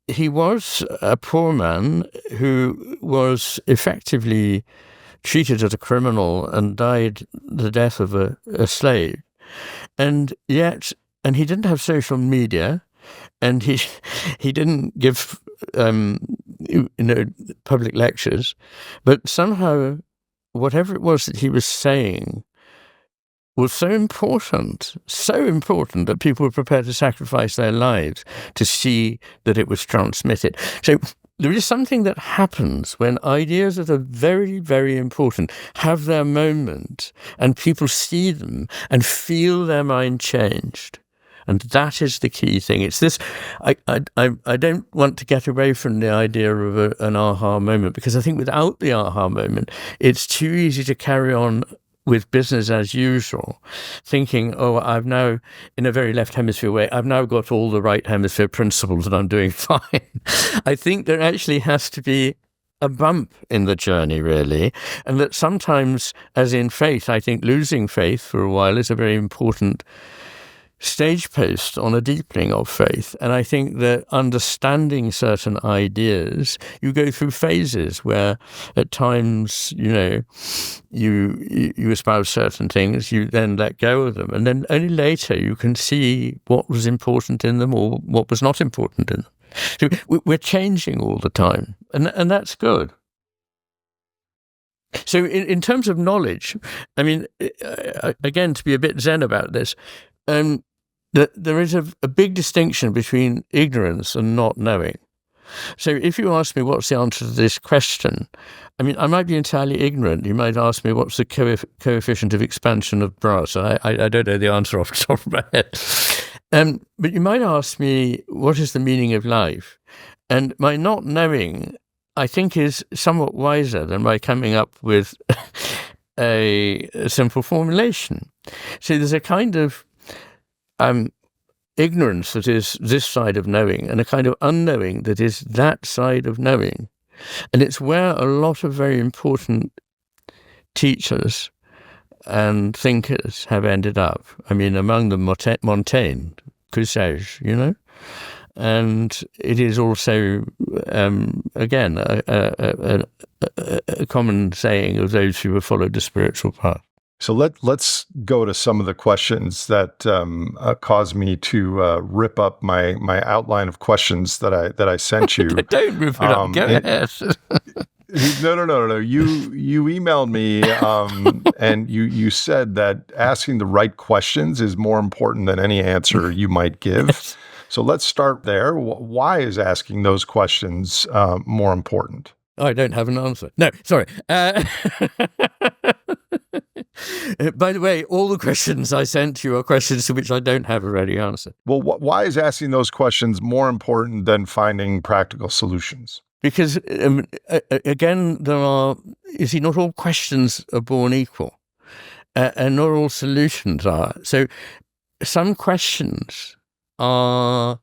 Speaker 1: He was a poor man who was effectively treated as a criminal and died the death of a slave. And yet, and he didn't have social media, and he didn't give public lectures, but somehow whatever it was that he was saying was so important that people were prepared to sacrifice their lives to see that it was transmitted. So there is something that happens when ideas that are very, very important have their moment, and people see them and feel their mind changed. And that is the key thing. It's this, I don't want to get away from the idea of an aha moment, because I think without the aha moment, it's too easy to carry on with business as usual, thinking, oh, I've now, in a very left hemisphere way, I've now got all the right hemisphere principles and I'm doing fine. I think there actually has to be a bump in the journey, really, and that sometimes, as in faith, I think losing faith for a while is a very important stage post on a deepening of faith. And I think that understanding certain ideas, you go through phases where at times, you espouse certain things, you then let go of them, and then only later you can see what was important in them or what was not important in them. So we're changing all the time, and that's good. So in terms of knowledge, I mean, again, to be a bit zen about this, there is a big distinction between ignorance and not knowing. So if you ask me what's the answer to this question, I mean, I might be entirely ignorant. You might ask me what's the coefficient of expansion of brass. I don't know the answer off the top of my head. But you might ask me, what is the meaning of life? And my not knowing, I think, is somewhat wiser than my coming up with a simple formulation. So there's a kind of ignorance that is this side of knowing, and a kind of unknowing that is that side of knowing. And it's where a lot of very important teachers and thinkers have ended up. I mean, among them Montaigne, que sais-je, And it is also, again, a common saying of those who have followed the spiritual path.
Speaker 2: So let's go to some of the questions that caused me to rip up my outline of questions that I sent you.
Speaker 1: Don't rip it up. Go ahead.
Speaker 2: No. You emailed me and you said that asking the right questions is more important than any answer you might give.
Speaker 1: Yes.
Speaker 2: So let's start there. Why is asking those questions more important?
Speaker 1: I don't have an answer. No, sorry. By the way, all the questions I sent you are questions to which I don't have a ready answer.
Speaker 2: Well, why is asking those questions more important than finding practical solutions?
Speaker 1: Because, again, not all questions are born equal, and not all solutions are. So some questions are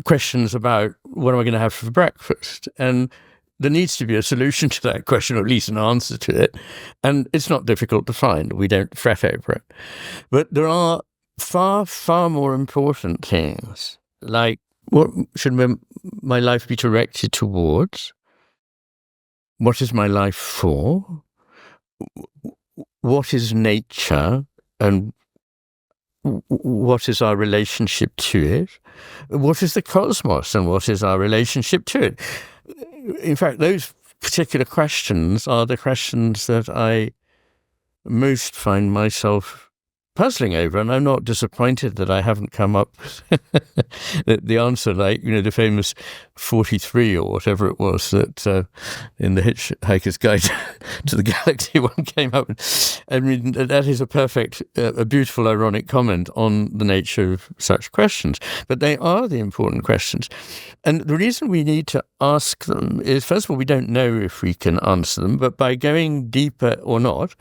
Speaker 1: questions about what am I going to have for breakfast? And there needs to be a solution to that question, or at least an answer to it. And it's not difficult to find. We don't fret over it. But there are far, far more important things, like what should my life be directed towards? What is my life for? What is nature, and what is our relationship to it? What is the cosmos, and what is our relationship to it? In fact, those particular questions are the questions that I most find myself puzzling over, and I'm not disappointed that I haven't come up with the answer, like, the famous 43 or whatever it was that in the Hitchhiker's Guide to the Galaxy one came up with. I mean, that is a perfect, a beautiful, ironic comment on the nature of such questions. But they are the important questions. And the reason we need to ask them is, first of all, we don't know if we can answer them, but by going deeper or not,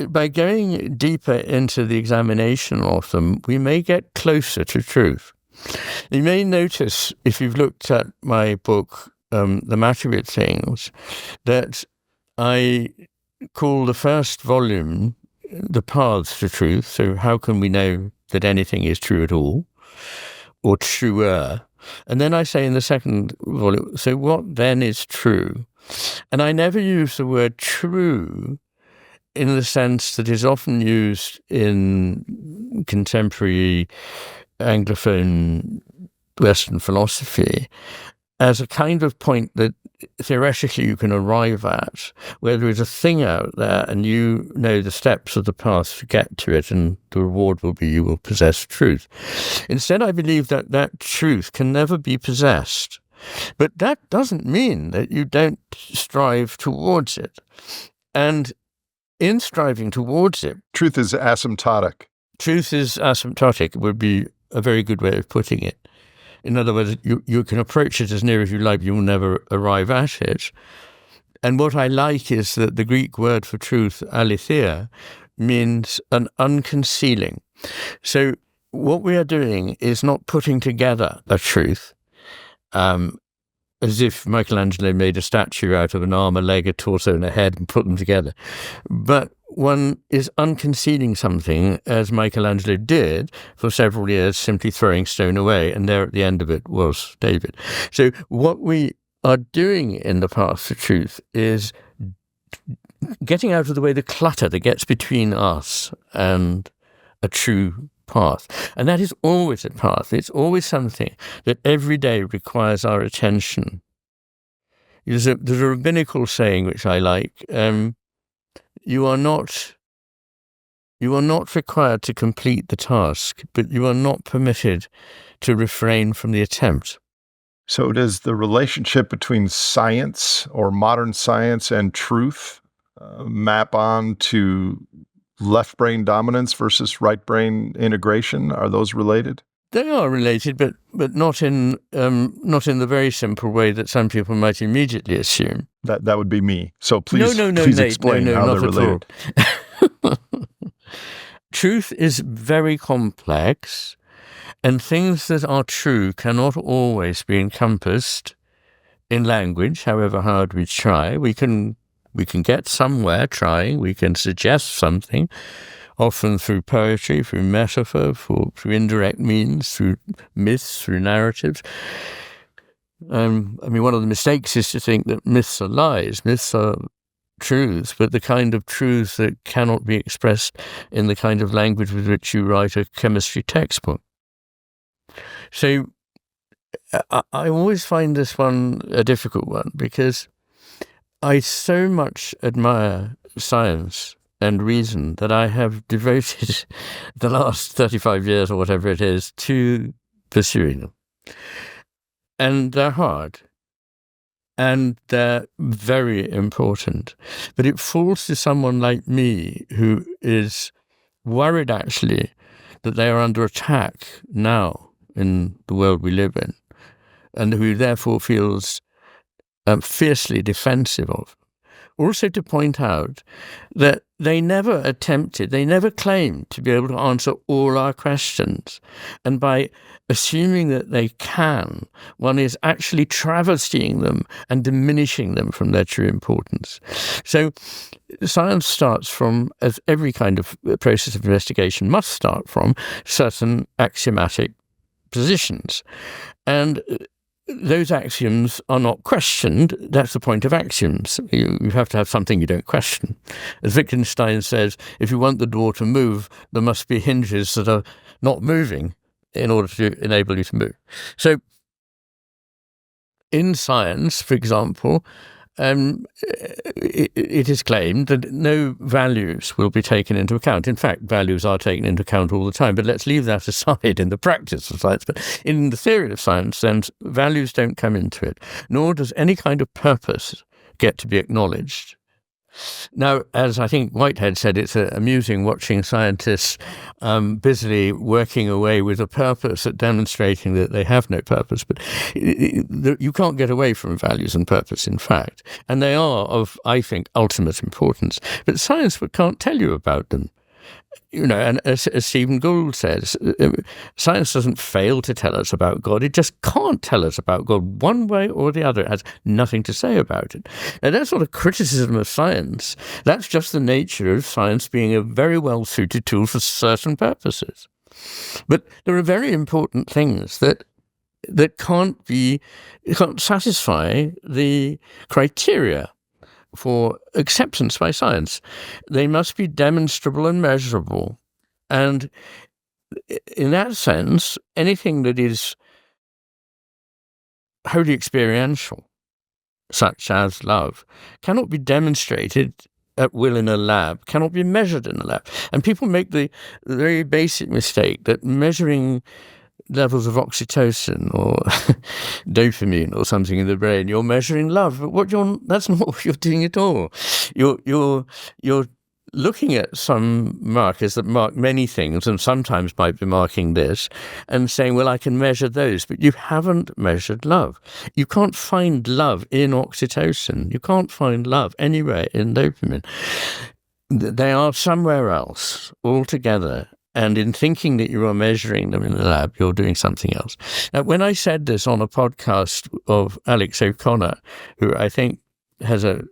Speaker 1: by going deeper into the examination of them, we may get closer to truth. You may notice, if you've looked at my book, The Matter with Things, that I call the first volume The Paths to Truth. So how can we know that anything is true at all, or truer? And then I say in the second volume, so what then is true? And I never use the word true in the sense that is often used in contemporary Anglophone Western philosophy as a kind of point that theoretically you can arrive at, where there is a thing out there and you know the steps of the path to get to it, and the reward will be you will possess truth. Instead, I believe that that truth can never be possessed. But that doesn't mean that you don't strive towards it. And in striving towards it,
Speaker 2: truth is asymptotic.
Speaker 1: Truth is asymptotic would be a very good way of putting it. In other words, you can approach it as near as you like, you will never arrive at it. And what I like is that the Greek word for truth, aletheia, means an unconcealing. So what we are doing is not putting together a truth, as if Michelangelo made a statue out of an arm, a leg, a torso, and a head and put them together. But one is unconcealing something, as Michelangelo did for several years, simply throwing stone away, and there at the end of it was David. So what we are doing in the path to truth is getting out of the way the clutter that gets between us and a true path. And that is always a path. It's always something that every day requires our attention. There's a rabbinical saying which I like. You are not required to complete the task, but you are not permitted to refrain from the attempt.
Speaker 2: So does the relationship between science or modern science and truth map on to left brain dominance versus right brain integration? Are those related?
Speaker 1: They are related, but not in the very simple way that some people might immediately assume.
Speaker 2: That would be me. So please,
Speaker 1: no,
Speaker 2: please
Speaker 1: Nate,
Speaker 2: explain
Speaker 1: no,
Speaker 2: how
Speaker 1: not
Speaker 2: they're related.
Speaker 1: At all. Truth is very complex, and things that are true cannot always be encompassed in language, however hard we try. We can get somewhere trying. We can suggest something, often through poetry, through metaphor, through indirect means, through myths, through narratives. One of the mistakes is to think that myths are lies. Myths are truths, but the kind of truths that cannot be expressed in the kind of language with which you write a chemistry textbook. So I always find this one a difficult one, because I so much admire science and reason that I have devoted the last 35 years or whatever it is to pursuing them. And they're hard. And they're very important. But it falls to someone like me who is worried, actually, that they are under attack now in the world we live in, and who therefore feels fiercely defensive of. also to point out that they never claimed to be able to answer all our questions. And by assuming that they can, one is actually travestying them and diminishing them from their true importance. So science starts from, as every kind of process of investigation must start from, certain axiomatic positions. And those axioms are not questioned. That's the point of axioms. You have to have something you don't question. As Wittgenstein says, if you want the door to move, there must be hinges that are not moving in order to enable you to move. So in science, for example, it is claimed that no values will be taken into account. In fact, values are taken into account all the time, but let's leave that aside in the practice of science. But in the theory of science, then values don't come into it, nor does any kind of purpose get to be acknowledged. Now, as I think Whitehead said, it's amusing watching scientists busily working away with a purpose at demonstrating that they have no purpose. But you can't get away from values and purpose, in fact. And they are of, I think, ultimate importance. But science can't tell you about them. And as Stephen Gould says, science doesn't fail to tell us about God. It just can't tell us about God one way or the other. It has nothing to say about it. Now, that's not a criticism of science. That's just the nature of science being a very well-suited tool for certain purposes. But there are very important things that can't satisfy the criteria for acceptance by science. They must be demonstrable and measurable. And in that sense, anything that is wholly experiential, such as love, cannot be demonstrated at will in a lab, cannot be measured in a lab. And people make the very basic mistake that measuring levels of oxytocin or dopamine or something in the brain, you're measuring love. But that's not what you're doing at all. You're looking at some markers that mark many things, and sometimes might be marking this, and saying, well, I can measure those, but you haven't measured love. You can't find love in oxytocin. You can't find love anywhere in dopamine. They are somewhere else altogether. And in thinking that you are measuring them in the lab, you're doing something else. Now, when I said this on a podcast of Alex O'Connor, who I think has an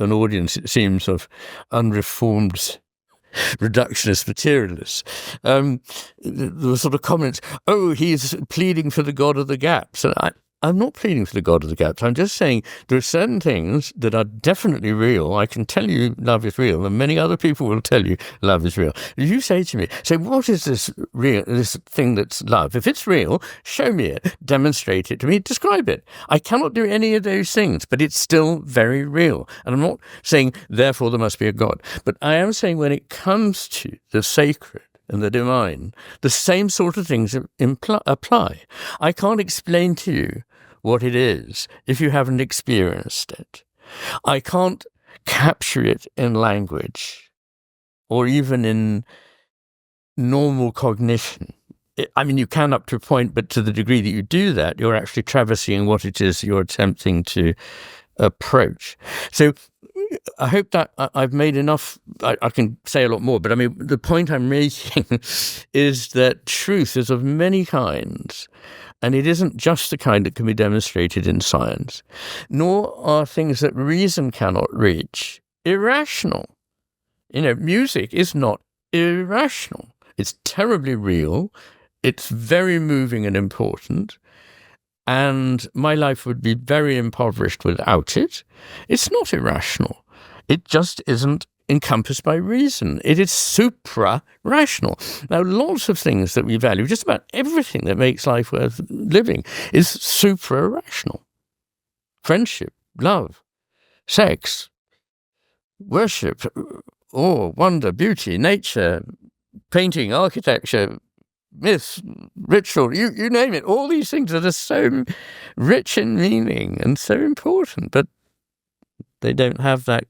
Speaker 1: audience, it seems, of unreformed reductionist materialists, there were sort of comments, he's pleading for the God of the gaps. And I'm not pleading for the God of the gaps. I'm just saying there are certain things that are definitely real. I can tell you love is real, and many other people will tell you love is real. You say to me, what is this thing that's love? If it's real, show me it, demonstrate it to me, describe it. I cannot do any of those things, but it's still very real. And I'm not saying, therefore, there must be a God. But I am saying when it comes to the sacred and the divine, the same sort of things apply. I can't explain to you what it is if you haven't experienced it. I can't capture it in language or even in normal cognition. You can up to a point, but to the degree that you do that, you're actually traversying what it is you're attempting to approach. So I hope that I've made enough. I can say a lot more, but the point I'm making is that truth is of many kinds, and it isn't just the kind that can be demonstrated in science, nor are things that reason cannot reach irrational. Music is not irrational. It's terribly real. It's very moving and important. And my life would be very impoverished without it. It's not irrational. It just isn't encompassed by reason. It is supra-rational. Now, lots of things that we value, just about everything that makes life worth living, is supra-rational. Friendship, love, sex, worship, awe, wonder, beauty, nature, painting, architecture, myth, ritual, you name it, all these things that are so rich in meaning and so important, but they don't have that,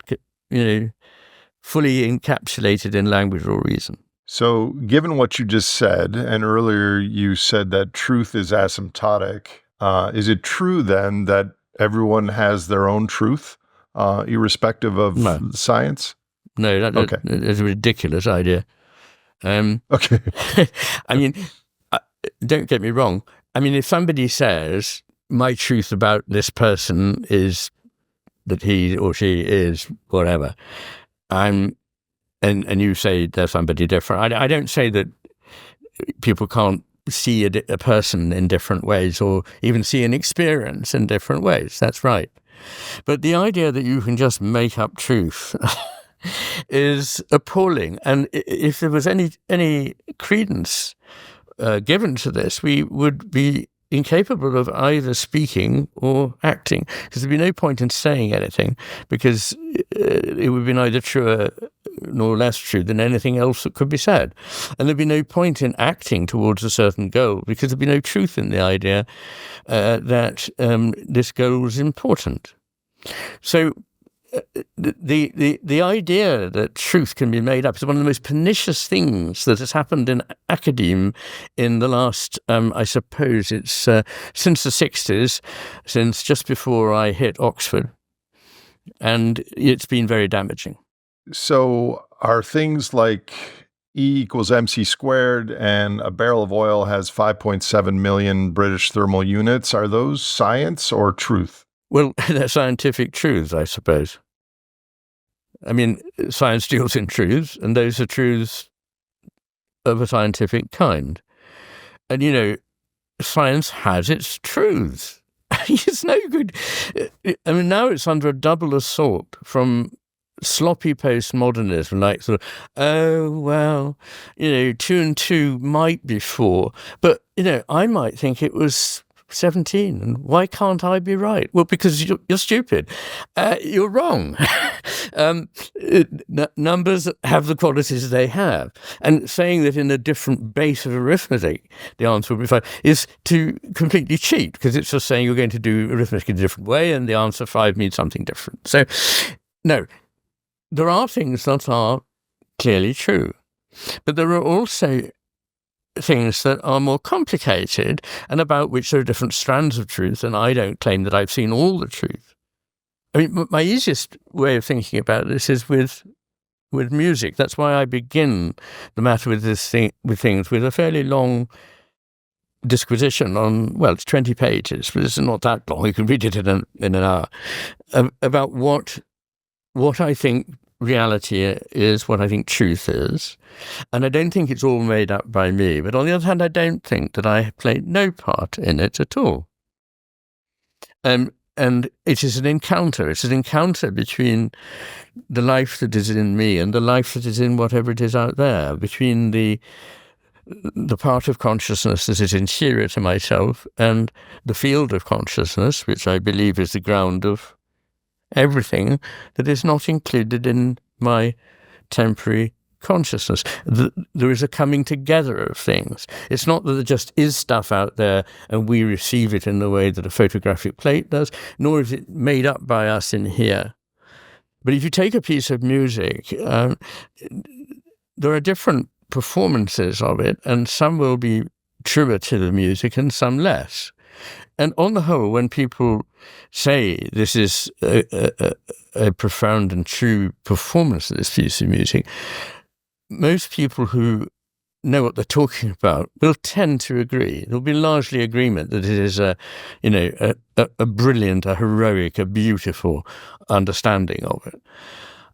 Speaker 1: fully encapsulated in language or reason.
Speaker 2: So given what you just said, and earlier you said that truth is asymptotic, is it true then that everyone has their own truth? irrespective of
Speaker 1: No.
Speaker 2: science?
Speaker 1: No,
Speaker 2: Okay.
Speaker 1: that's a ridiculous idea.
Speaker 2: Okay.
Speaker 1: I mean, don't get me wrong. I mean, if somebody says, my truth about this person is that he or she is whatever, and you say they're somebody different, I don't say that people can't see a person in different ways or even see an experience in different ways. That's right. But the idea that you can just make up truth is appalling. And if there was any credence given to this, we would be incapable of either speaking or acting, because there'd be no point in saying anything, because it would be neither truer nor less true than anything else that could be said. And there'd be no point in acting towards a certain goal, because there'd be no truth in the idea that this goal was important. So the idea that truth can be made up is one of the most pernicious things that has happened in academe in the last, I suppose it's since the 60s, since just before I hit Oxford. And it's been very damaging.
Speaker 2: So are things like E equals MC squared and a barrel of oil has 5.7 million British thermal units, are those science or truth?
Speaker 1: Well, they're scientific truths, I suppose. I mean, science deals in truths, and those are truths of a scientific kind. And, you know, science has its truths. It's no good. I mean, now it's under a double assault from sloppy postmodernism, like sort of, oh, well, you know, 2 and 2 might be 4. But, you know, I might think it was 17, and why can't I be right? Well, because you're stupid. You're wrong. Numbers have the qualities they have, and saying that in a different base of arithmetic the answer will be 5 is to completely cheat, because it's just saying you're going to do arithmetic in a different way and the answer 5 means something different. So no, there are things that are clearly true, but there are also things that are more complicated and about which there are different strands of truth, and I don't claim that I've seen all the truth. I mean, my easiest way of thinking about this is with music. That's why I begin the matter with with things with a fairly long disquisition on, well, it's 20 pages, but it's not that long. You can read it in an hour, about what I think reality is, what I think truth is. And I don't think it's all made up by me. But on the other hand, I don't think that I have played no part in it at all. And it is an encounter. It's an encounter between the life that is in me and the life that is in whatever it is out there, between the part of consciousness that is interior to myself and the field of consciousness, which I believe is the ground of everything that is not included in my temporary consciousness. There is a coming together of things. It's not that there just is stuff out there and we receive it in the way that a photographic plate does, nor is it made up by us in here. But if you take a piece of music, there are different performances of it, and some will be truer to the music and some less. And on the whole, when people say this is a profound and true performance of this piece of music, most people who know what they're talking about will tend to agree. There'll be largely agreement that it is a brilliant, a heroic, a beautiful understanding of it.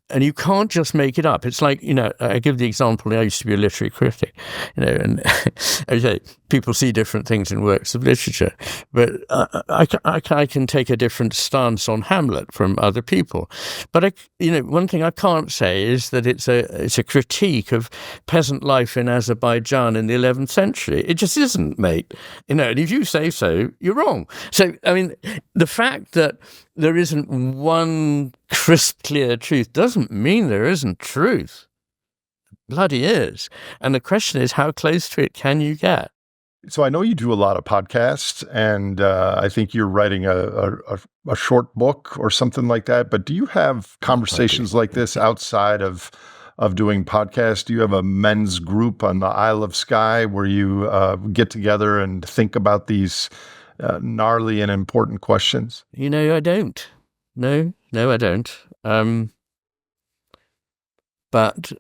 Speaker 1: And you can't just make it up. It's like, I give the example, I used to be a literary critic, and okay, people see different things in works of literature, but I can take a different stance on Hamlet from other people. But one thing I can't say is that it's a critique of peasant life in Azerbaijan in the 11th century. It just isn't, mate. And if you say so, you're wrong. So, I mean, the fact that there isn't one crisp, clear truth doesn't mean there isn't truth. Bloody is. And the question is, how close to it can you get?
Speaker 2: So I know you do a lot of podcasts, and I think you're writing a short book or something like that. But do you have conversations like this outside of doing podcasts? Do you have a men's group on the Isle of Skye where you get together and think about these gnarly and important questions?
Speaker 1: I don't. no, I don't. But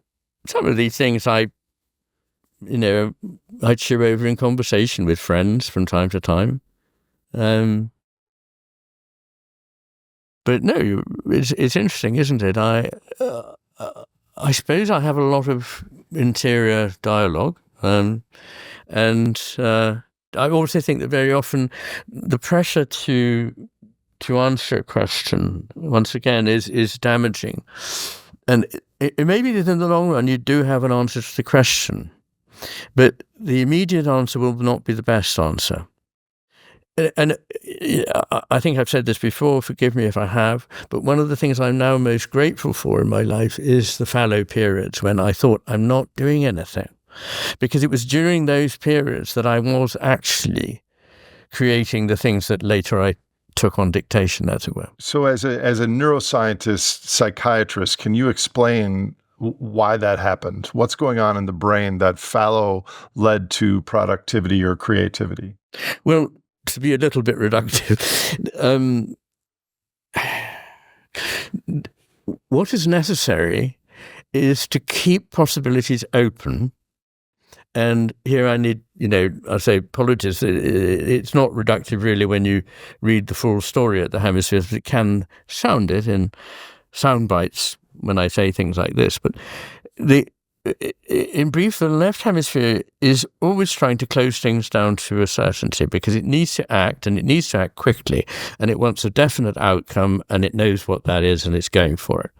Speaker 1: some of these things I'd chew over in conversation with friends from time to time. But no, it's interesting, isn't it? I suppose I have a lot of interior dialogue, and I also think that very often the pressure to answer a question once again is damaging, and it may be that in the long run you do have an answer to the question, but the immediate answer will not be the best answer. And I think I've said this before, forgive me if I have, but one of the things I'm now most grateful for in my life is the fallow periods when I thought I'm not doing anything. Because it was during those periods that I was actually creating the things that later I took on dictation, as it were.
Speaker 2: So as a neuroscientist, psychiatrist, can you explain why that happened? What's going on in the brain that fallow led to productivity or creativity?
Speaker 1: Well, to be a little bit reductive, what is necessary is to keep possibilities open. And here I need, I say apologies, it's not reductive really when you read the full story at the hemispheres, but it can sound it in sound bites when I say things like this. But in brief, the left hemisphere is always trying to close things down to a certainty because it needs to act, and it needs to act quickly, and it wants a definite outcome, and it knows what that is, and it's going for it.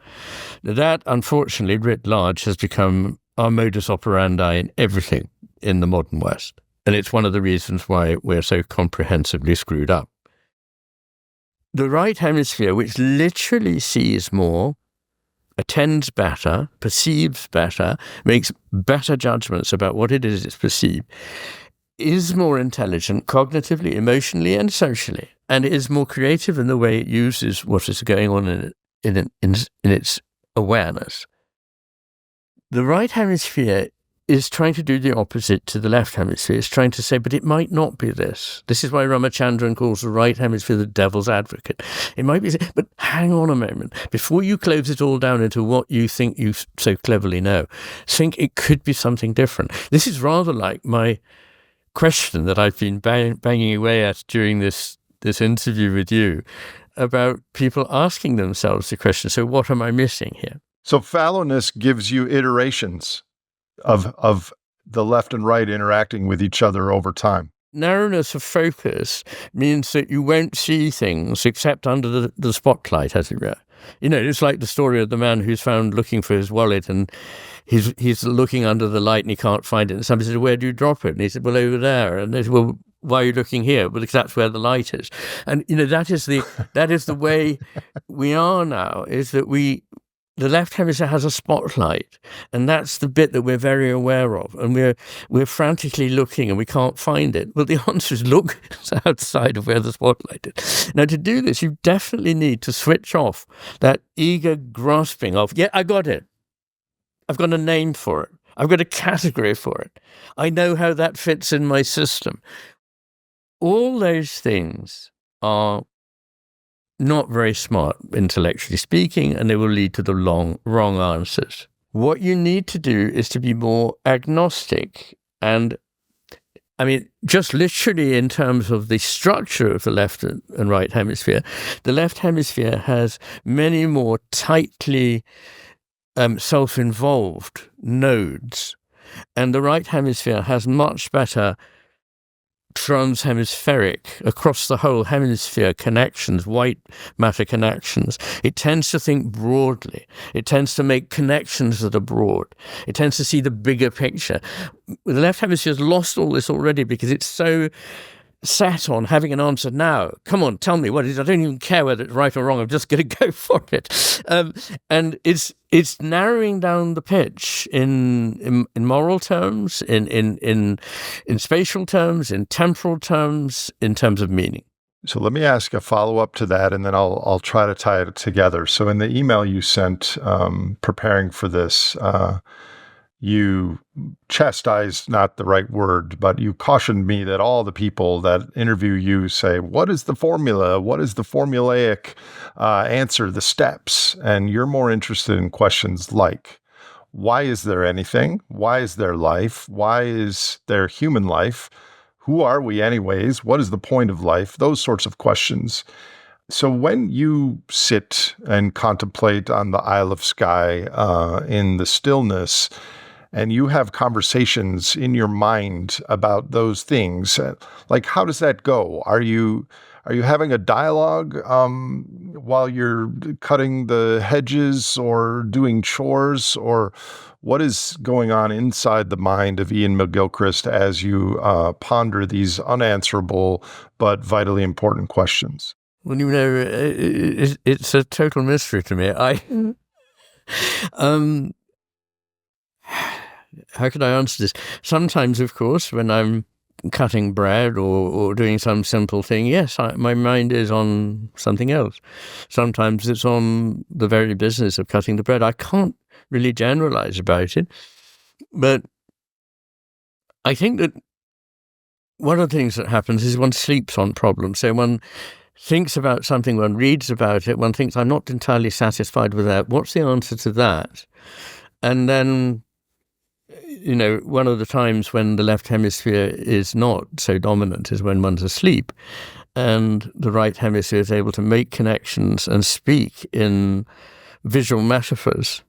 Speaker 1: Now, that, unfortunately, writ large, has become our modus operandi in everything in the modern West. And it's one of the reasons why we're so comprehensively screwed up. The right hemisphere, which literally sees more, attends better, perceives better, makes better judgments about what it is it's perceived, is more intelligent cognitively, emotionally, and socially, and is more creative in the way it uses what is going on in its awareness. The right hemisphere is trying to do the opposite to the left hemisphere. It's trying to say, but it might not be this. This is why Ramachandran calls the right hemisphere the devil's advocate. It might be, but hang on a moment. Before you close it all down into what you think you so cleverly know, think it could be something different. This is rather like my question that I've been banging away at during this interview with you about people asking themselves the question, so what am I missing here?
Speaker 2: So fallowness gives you iterations of the left and right interacting with each other over time.
Speaker 1: Narrowness of focus means that you won't see things except under the spotlight, as it were. It's like the story of the man who's found looking for his wallet, and he's looking under the light and he can't find it. And somebody said, "Where do you drop it?" And he said, "Well, over there." And they said, "Well, why are you looking here?" "Well, because that's where the light is." And that is the way we are now. Is that the left hemisphere has a spotlight, and that's the bit that we're very aware of, and we're frantically looking and we can't find it. Well, the answer is look outside of where the spotlight is. Now, to do this, you definitely need to switch off that eager grasping of, yeah, I got it. I've got a name for it. I've got a category for it. I know how that fits in my system. All those things are not very smart, intellectually speaking, and they will lead to the wrong answers. What you need to do is to be more agnostic. And just literally in terms of the structure of the left and right hemisphere, the left hemisphere has many more tightly self-involved nodes, and the right hemisphere has much better transhemispheric, across the whole hemisphere connections, white matter connections. It tends to think broadly. It tends to make connections that are broad. It tends to see the bigger picture. The left hemisphere has lost all this already because it's so set on having an answer now. Come on, tell me what it is. I don't even care whether it's right or wrong. I'm just going to go for it. And it's narrowing down the pitch in moral terms, in spatial terms, in temporal terms, in terms of meaning.
Speaker 2: So let me ask a follow-up to that, and then I'll try to tie it together. So in the email you sent preparing for this, you chastised, not the right word, but you cautioned me that all the people that interview you say, what is the formula? What is the formulaic answer, the steps? And you're more interested in questions like, why is there anything? Why is there life? Why is there human life? Who are we anyways? What is the point of life? Those sorts of questions. So when you sit and contemplate on the Isle of Skye in the stillness, and you have conversations in your mind about those things, like how does that go? Are you having a dialogue while you're cutting the hedges or doing chores, or what is going on inside the mind of Iain McGilchrist as you ponder these unanswerable but vitally important questions?
Speaker 1: Well, it's a total mystery to me. How can I answer this? Sometimes, of course, when I'm cutting bread or doing some simple thing, yes, my mind is on something else. Sometimes it's on the very business of cutting the bread. I can't really generalize about it, but I think that one of the things that happens is one sleeps on problems. So one thinks about something, one reads about it, one thinks, I'm not entirely satisfied with that. What's the answer to that? And then, one of the times when the left hemisphere is not so dominant is when one's asleep, and the right hemisphere is able to make connections and speak in visual metaphors,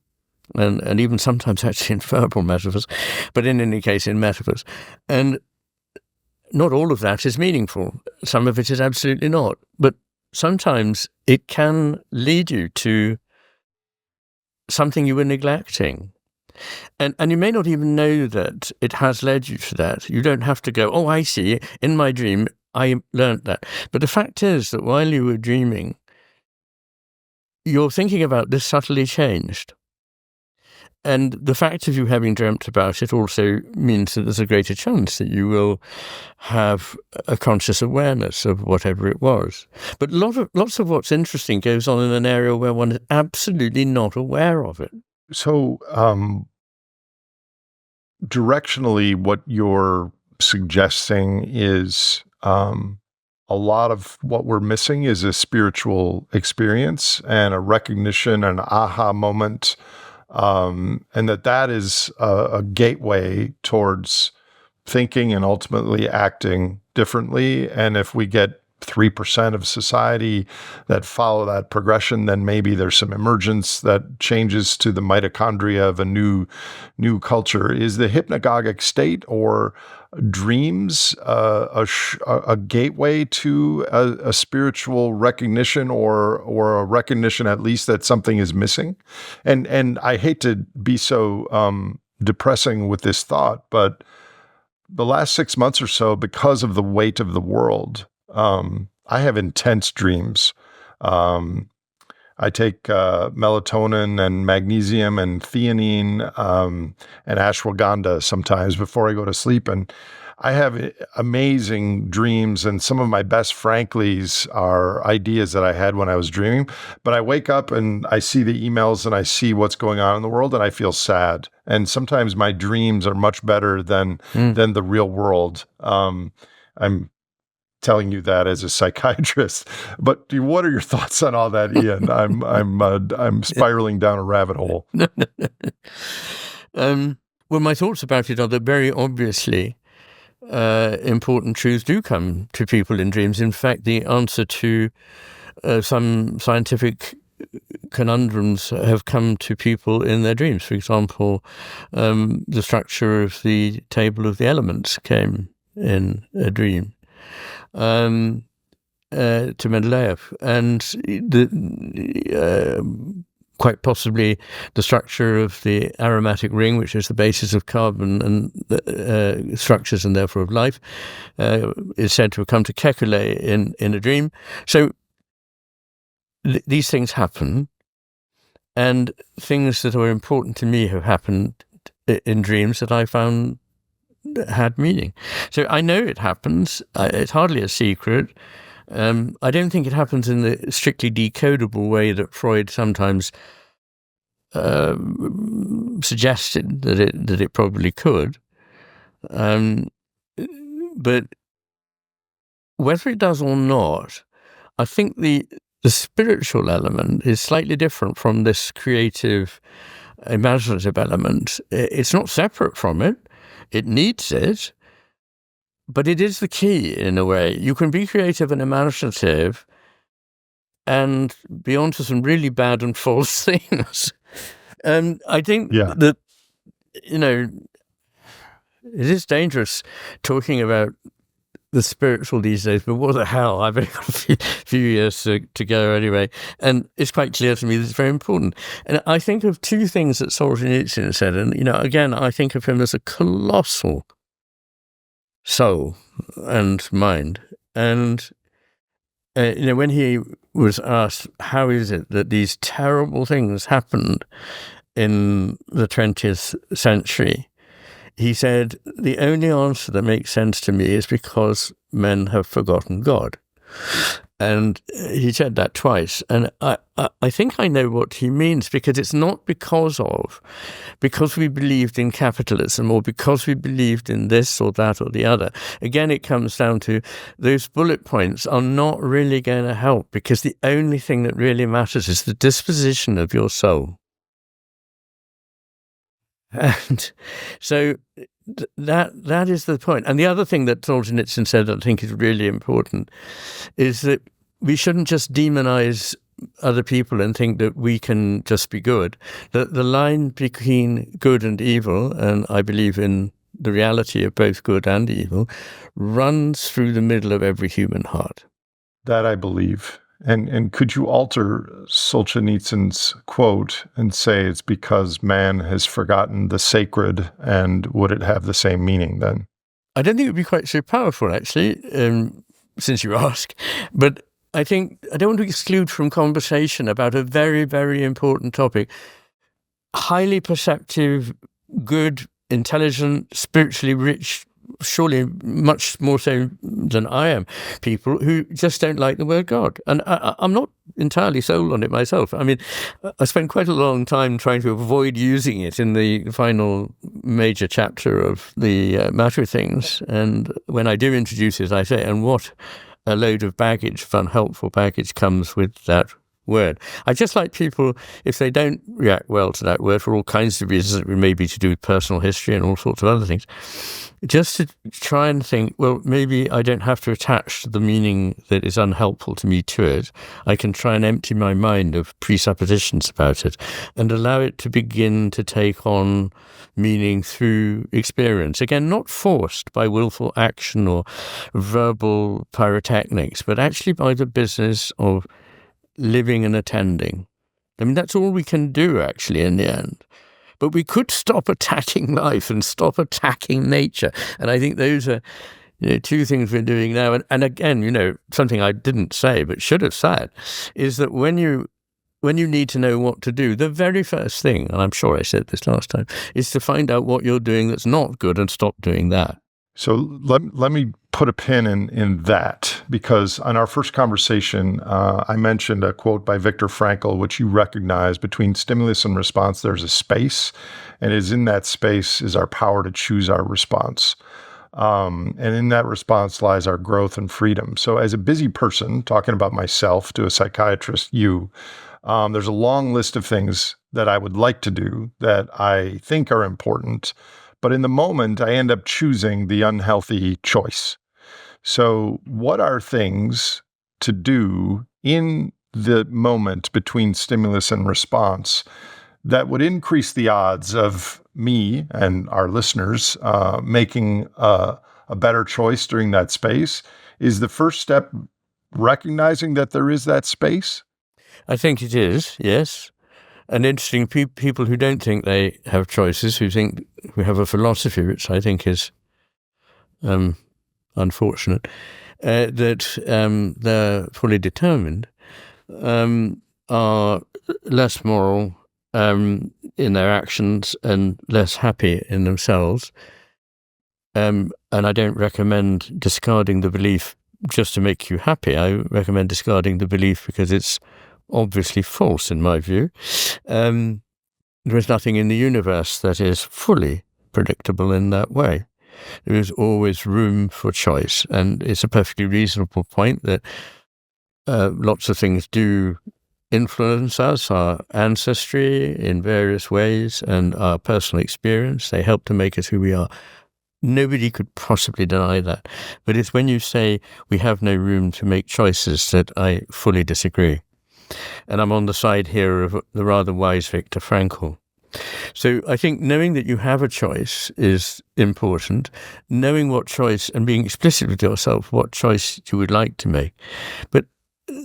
Speaker 1: and even sometimes actually in verbal metaphors, but in any case in metaphors. And not all of that is meaningful. Some of it is absolutely not. But sometimes it can lead you to something you were neglecting. And you may not even know that it has led you to that. You don't have to go, oh, I see, in my dream, I learnt that. But the fact is that while you were dreaming, your thinking about this subtly changed. And the fact of you having dreamt about it also means that there's a greater chance that you will have a conscious awareness of whatever it was. But lots of what's interesting goes on in an area where one is absolutely not aware of it.
Speaker 2: So, directionally, what you're suggesting is a lot of what we're missing is a spiritual experience and a recognition, an aha moment, and that is a gateway towards thinking and ultimately acting differently. And if we get 3% of society that follow that progression, then maybe there's some emergence that changes to the mitochondria of a new culture. Is the hypnagogic state or dreams a gateway to a spiritual recognition or a recognition at least that something is missing? And I hate to be so depressing with this thought, but the last 6 months or so, because of the weight of the world, I have intense dreams. I take melatonin and magnesium and theanine and ashwagandha sometimes before I go to sleep. And I have amazing dreams. And some of my best Franklies are ideas that I had when I was dreaming. But I wake up and I see the emails and I see what's going on in the world and I feel sad. And sometimes my dreams are much better than the real world. I'm telling you that as a psychiatrist, but what are your thoughts on all that, Iain? I'm spiraling down a rabbit hole.
Speaker 1: Well, my thoughts about it are that very obviously important truths do come to people in dreams. In fact, the answer to some scientific conundrums have come to people in their dreams. For example, the structure of the table of the elements came in a dream. To Mendeleev, and quite possibly the structure of the aromatic ring, which is the basis of carbon and structures and therefore of life, is said to have come to Kekulé in a dream. So these things happen, and things that are important to me have happened in dreams that I found had meaning. So I know it happens. It's hardly a secret. I don't think it happens in the strictly decodable way that Freud sometimes suggested that it probably could. But whether it does or not, I think the spiritual element is slightly different from this creative, imaginative element. It's not separate from it. It needs it. But it is the key, in a way. You can be creative and imaginative and be onto some really bad and false things. And I think that, it is dangerous talking about the spiritual these days, but what the hell? I've only got a few years to go anyway. And it's quite clear to me that it's very important. And I think of two things that Solzhenitsyn said. And, again, I think of him as a colossal soul and mind. And, when he was asked, how is it that these terrible things happened in the 20th century, he said, the only answer that makes sense to me is because men have forgotten God. And he said that twice. And I think I know what he means, because it's not because we believed in capitalism or because we believed in this or that or the other. Again, it comes down to those bullet points are not really going to help, because the only thing that really matters is the disposition of your soul. And so that is the point. And the other thing that Solzhenitsyn said that I think is really important is that we shouldn't just demonize other people and think that we can just be good. That the line between good and evil, and I believe in the reality of both good and evil, runs through the middle of every human heart.
Speaker 2: That I believe. And could you alter Solzhenitsyn's quote and say it's because man has forgotten the sacred, and would it have the same meaning then?
Speaker 1: I don't think it would be quite so powerful, actually, since you ask. But I think I don't want to exclude from conversation about a very, very important topic. Highly perceptive, good, intelligent, spiritually rich, surely much more so than I am, people who just don't like the word God. And I'm not entirely sold on it myself. I mean, I spent quite a long time trying to avoid using it in the final major chapter of the Matter of Things. And when I do introduce it, I say, and what a load of baggage, of unhelpful baggage, comes with that word. I just like people, if they don't react well to that word for all kinds of reasons, it may be to do with personal history and all sorts of other things, just to try and think, well, maybe I don't have to attach the meaning that is unhelpful to me to it. I can try and empty my mind of presuppositions about it and allow it to begin to take on meaning through experience. Again, not forced by willful action or verbal pyrotechnics, but actually by the business of living and attending. I mean, that's all we can do, actually, in the end. But we could stop attacking life and stop attacking nature. And I think those are two things we're doing now. And again, something I didn't say but should have said is that when you need to know what to do, the very first thing, and I'm sure I said this last time, is to find out what you're doing that's not good and stop doing that.
Speaker 2: So let me put a pin in that, because on our first conversation, I mentioned a quote by Viktor Frankl, which you recognize: between stimulus and response, there's a space, and it is in that space is our power to choose our response. And in that response lies our growth and freedom. So as a busy person, talking about myself to a psychiatrist, there's a long list of things that I would like to do that I think are important. But in the moment, I end up choosing the unhealthy choice. So what are things to do in the moment between stimulus and response that would increase the odds of me and our listeners making a better choice during that space? Is the first step recognizing that there is that space?
Speaker 1: I think it is, yes. And interesting, people who don't think they have choices, who have a philosophy, which I think is unfortunate, that they're fully determined, are less moral in their actions and less happy in themselves. And I don't recommend discarding the belief just to make you happy. I recommend discarding the belief because it's obviously false in my view. there is nothing in the universe that is fully predictable in that way. There is always room for choice, and it's a perfectly reasonable point that lots of things do influence us, our ancestry in various ways, and our personal experience. They help to make us who we are. Nobody could possibly deny that. But it's when you say we have no room to make choices that I fully disagree. And I'm on the side here of the rather wise Viktor Frankl. So I think knowing that you have a choice is important, knowing what choice and being explicit with yourself what choice you would like to make. But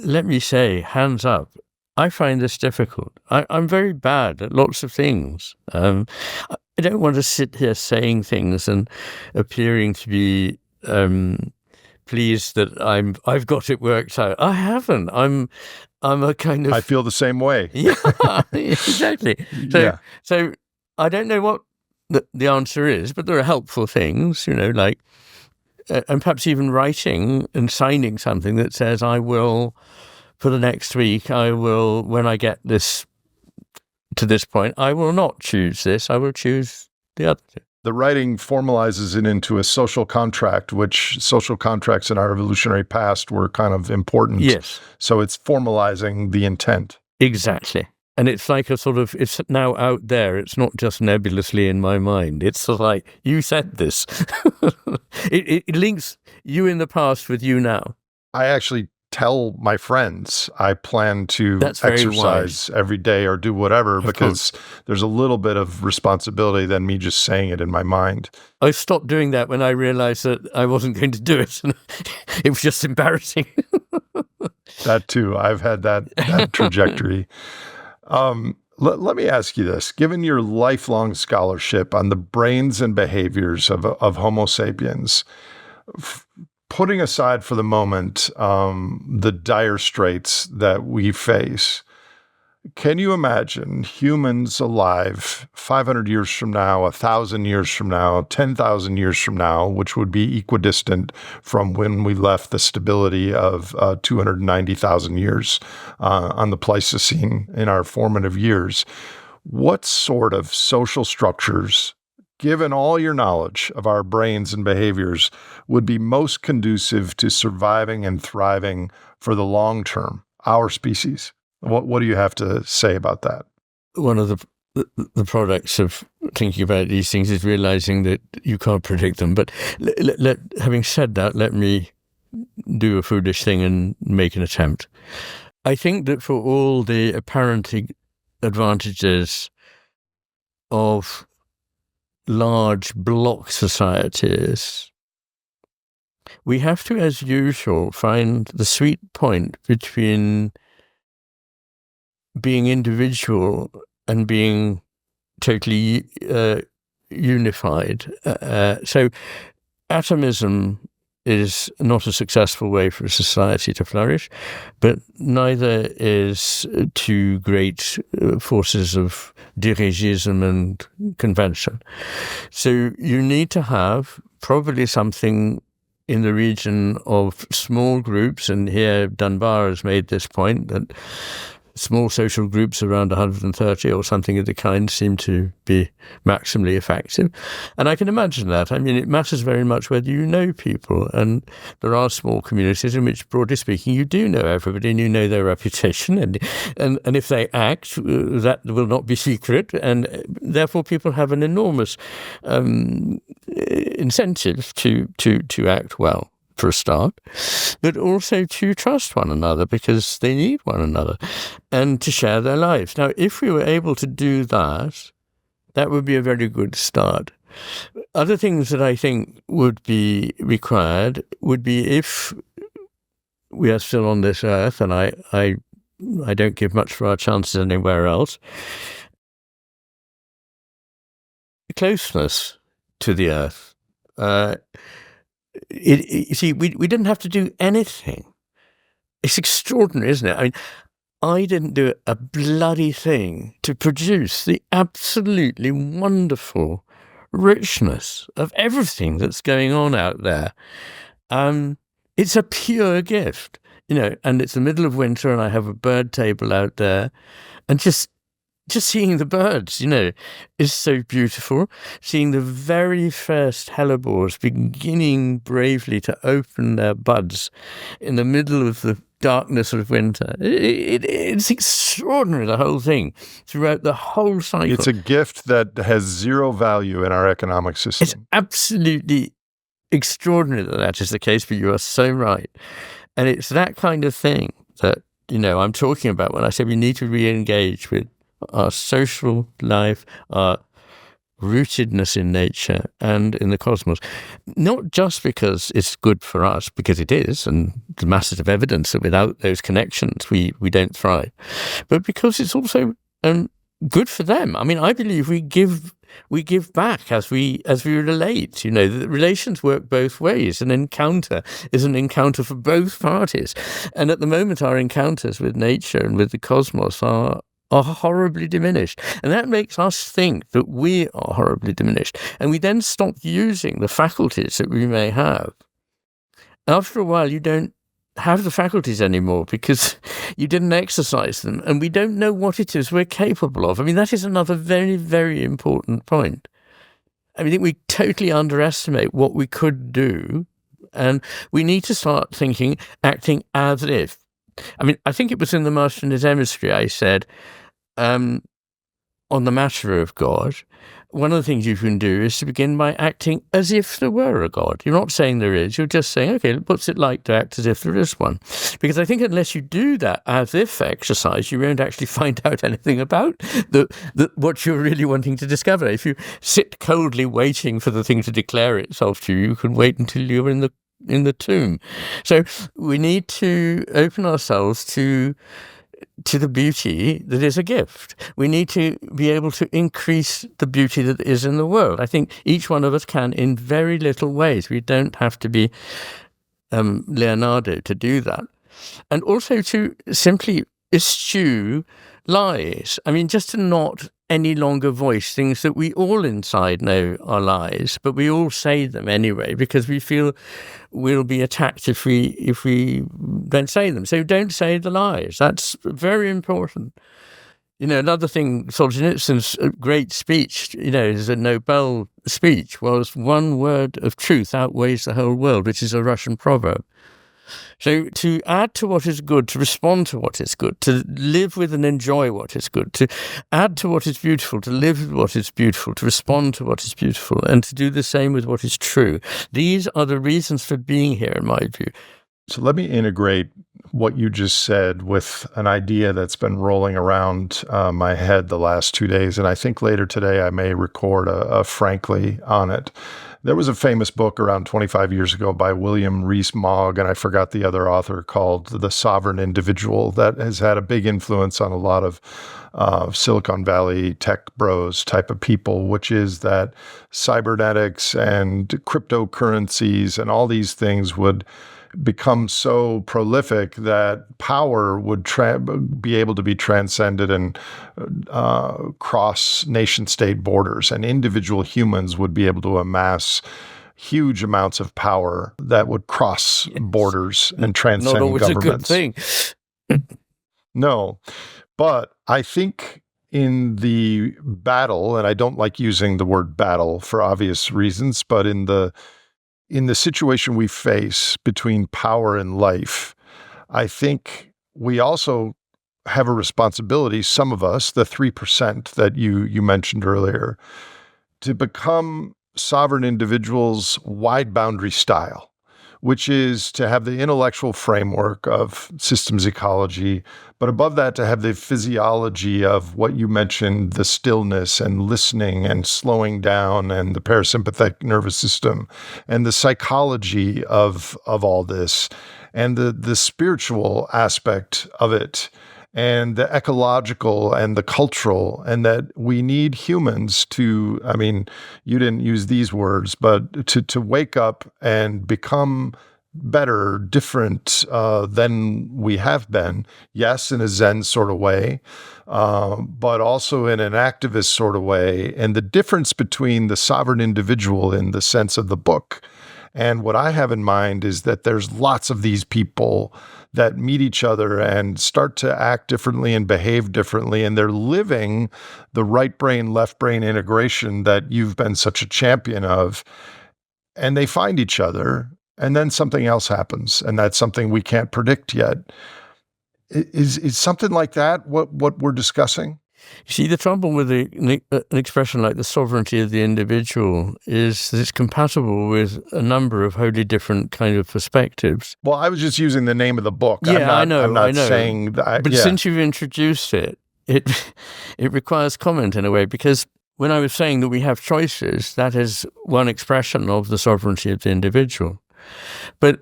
Speaker 1: let me say, hands up, I find this difficult. I'm very bad at lots of things. I don't want to sit here saying things and appearing to be pleased that I've got it worked out. I haven't. I'm a kind of...
Speaker 2: I feel the same way.
Speaker 1: Yeah, exactly. So I don't know what the answer is, but there are helpful things, like, and perhaps even writing and signing something that says, I will, for the next week, when I get to this point, I will not choose this, I will choose the other two.
Speaker 2: The writing formalizes it into a social contract, which social contracts in our evolutionary past were kind of important.
Speaker 1: Yes.
Speaker 2: So it's formalizing the intent.
Speaker 1: Exactly. And it's like it's now out there. It's not just nebulously in my mind. It's sort of like, you said this. It links you in the past with you now.
Speaker 2: I actually tell my friends I plan to exercise every day or do whatever, because there's a little bit of responsibility than me just saying it in my mind.
Speaker 1: I stopped doing that when I realized that I wasn't going to do it. It was just embarrassing.
Speaker 2: That too. I've had that trajectory. Let me ask you this. Given your lifelong scholarship on the brains and behaviors of Homo sapiens, putting aside for the moment the dire straits that we face, can you imagine humans alive 500 years from now, 1,000 years from now, 10,000 years from now, which would be equidistant from when we left the stability of 290,000 years on the Pleistocene in our formative years? What sort of social structures, given all your knowledge of our brains and behaviors, would be most conducive to surviving and thriving for the long term, our species? What do you have to say about that?
Speaker 1: One of the products of thinking about these things is realizing that you can't predict them. But having said that, let me do a foolish thing and make an attempt. I think that for all the apparent advantages of large block societies, we have to, as usual, find the sweet point between being individual and being totally unified. So atomism is not a successful way for a society to flourish, but neither is two great forces of dirigism and convention. So you need to have probably something in the region of small groups, and here Dunbar has made this point that small social groups around 130 or something of the kind seem to be maximally effective. And I can imagine that. I mean, it matters very much whether you know people. And there are small communities in which, broadly speaking, you do know everybody and you know their reputation. And if they act, that will not be secret. And therefore, people have an enormous incentive to act well, for a start, but also to trust one another because they need one another and to share their lives. Now, if we were able to do that, that would be a very good start. Other things that I think would be required would be, if we are still on this earth, and I don't give much for our chances anywhere else, closeness to the earth. You see, we didn't have to do anything. It's extraordinary, isn't it? I mean, I didn't do a bloody thing to produce the absolutely wonderful richness of everything that's going on out there. It's a pure gift, and it's the middle of winter and I have a bird table out there, and just just seeing the birds, is so beautiful. Seeing the very first hellebores beginning bravely to open their buds in the middle of the darkness of winter. It's extraordinary, the whole thing, throughout the whole cycle.
Speaker 2: It's a gift that has zero value in our economic system.
Speaker 1: It's absolutely extraordinary that is the case, but you are so right. And it's that kind of thing that, I'm talking about when I say we need to re-engage with our social life, our rootedness in nature and in the cosmos, not just because it's good for us, because it is, and there's massive evidence that without those connections we don't thrive, but because it's also good for them. I mean, I believe we give back as we relate. The relations work both ways. An encounter is an encounter for both parties, and at the moment our encounters with nature and with the cosmos are horribly diminished. And that makes us think that we are horribly diminished. And we then stop using the faculties that we may have. After a while, you don't have the faculties anymore because you didn't exercise them. And we don't know what it is we're capable of. I mean, that is another very, very important point. I think we totally underestimate what we could do. And we need to start acting as if. I mean, I think it was in the Master and His Emissary I said, on the matter of God, one of the things you can do is to begin by acting as if there were a God. You're not saying there is, you're just saying, okay, what's it like to act as if there is one? Because I think unless you do that as if exercise, you won't actually find out anything about what you're really wanting to discover. If you sit coldly waiting for the thing to declare itself to you, you can wait until you're in the tomb. So we need to open ourselves to the beauty that is a gift. We need to be able to increase the beauty that is in the world. I think each one of us can in very little ways. We don't have to be Leonardo to do that. And also to simply eschew lies. I mean, just to not any longer voice things that we all inside know are lies, but we all say them anyway because we feel we'll be attacked if we don't say them. So don't say the lies. That's very important. Another thing, Solzhenitsyn's great speech, is a Nobel speech, was one word of truth outweighs the whole world, which is a Russian proverb. So to add to what is good, to respond to what is good, to live with and enjoy what is good, to add to what is beautiful, to live with what is beautiful, to respond to what is beautiful, and to do the same with what is true. These are the reasons for being here, in my view.
Speaker 2: So let me integrate what you just said with an idea that's been rolling around my head the last 2 days, and I think later today I may record a Frankly on it. There was a famous book around 25 years ago by William Rees-Mogg, and I forgot the other author, called The Sovereign Individual, that has had a big influence on a lot of Silicon Valley tech bros type of people, which is that cybernetics and cryptocurrencies and all these things would become so prolific that power would be able to be transcended and cross nation-state borders, and individual humans would be able to amass huge amounts of power that would cross borders and transcend
Speaker 1: not always
Speaker 2: governments.
Speaker 1: A good thing.
Speaker 2: No, but I think in the battle, and I don't like using the word battle for obvious reasons, but in the situation we face between power and life, I think we also have a responsibility, some of us, the 3% that you mentioned earlier, to become sovereign individuals wide boundary style, which is to have the intellectual framework of systems ecology, but above that to have the physiology of what you mentioned, the stillness and listening and slowing down and the parasympathetic nervous system and the psychology of all this and the spiritual aspect of it and the ecological and the cultural, and that we need humans to, I mean, you didn't use these words, but to wake up and become better, different than we have been. Yes, in a Zen sort of way, but also in an activist sort of way. And the difference between the sovereign individual in the sense of the book And what I have in mind is that there's lots of these people that meet each other and start to act differently and behave differently, and they're living the right brain, left brain integration that you've been such a champion of. And they find each other, and then something else happens, and that's something we can't predict yet. Is something like that what we're discussing?
Speaker 1: You see, the trouble with an expression like the sovereignty of the individual is that it's compatible with a number of wholly different kind of perspectives.
Speaker 2: Well, I was just using the name of the book.
Speaker 1: Yeah, I know.
Speaker 2: I'm not saying that.
Speaker 1: But since you've introduced it, it requires comment in a way, because when I was saying that we have choices, that is one expression of the sovereignty of the individual. But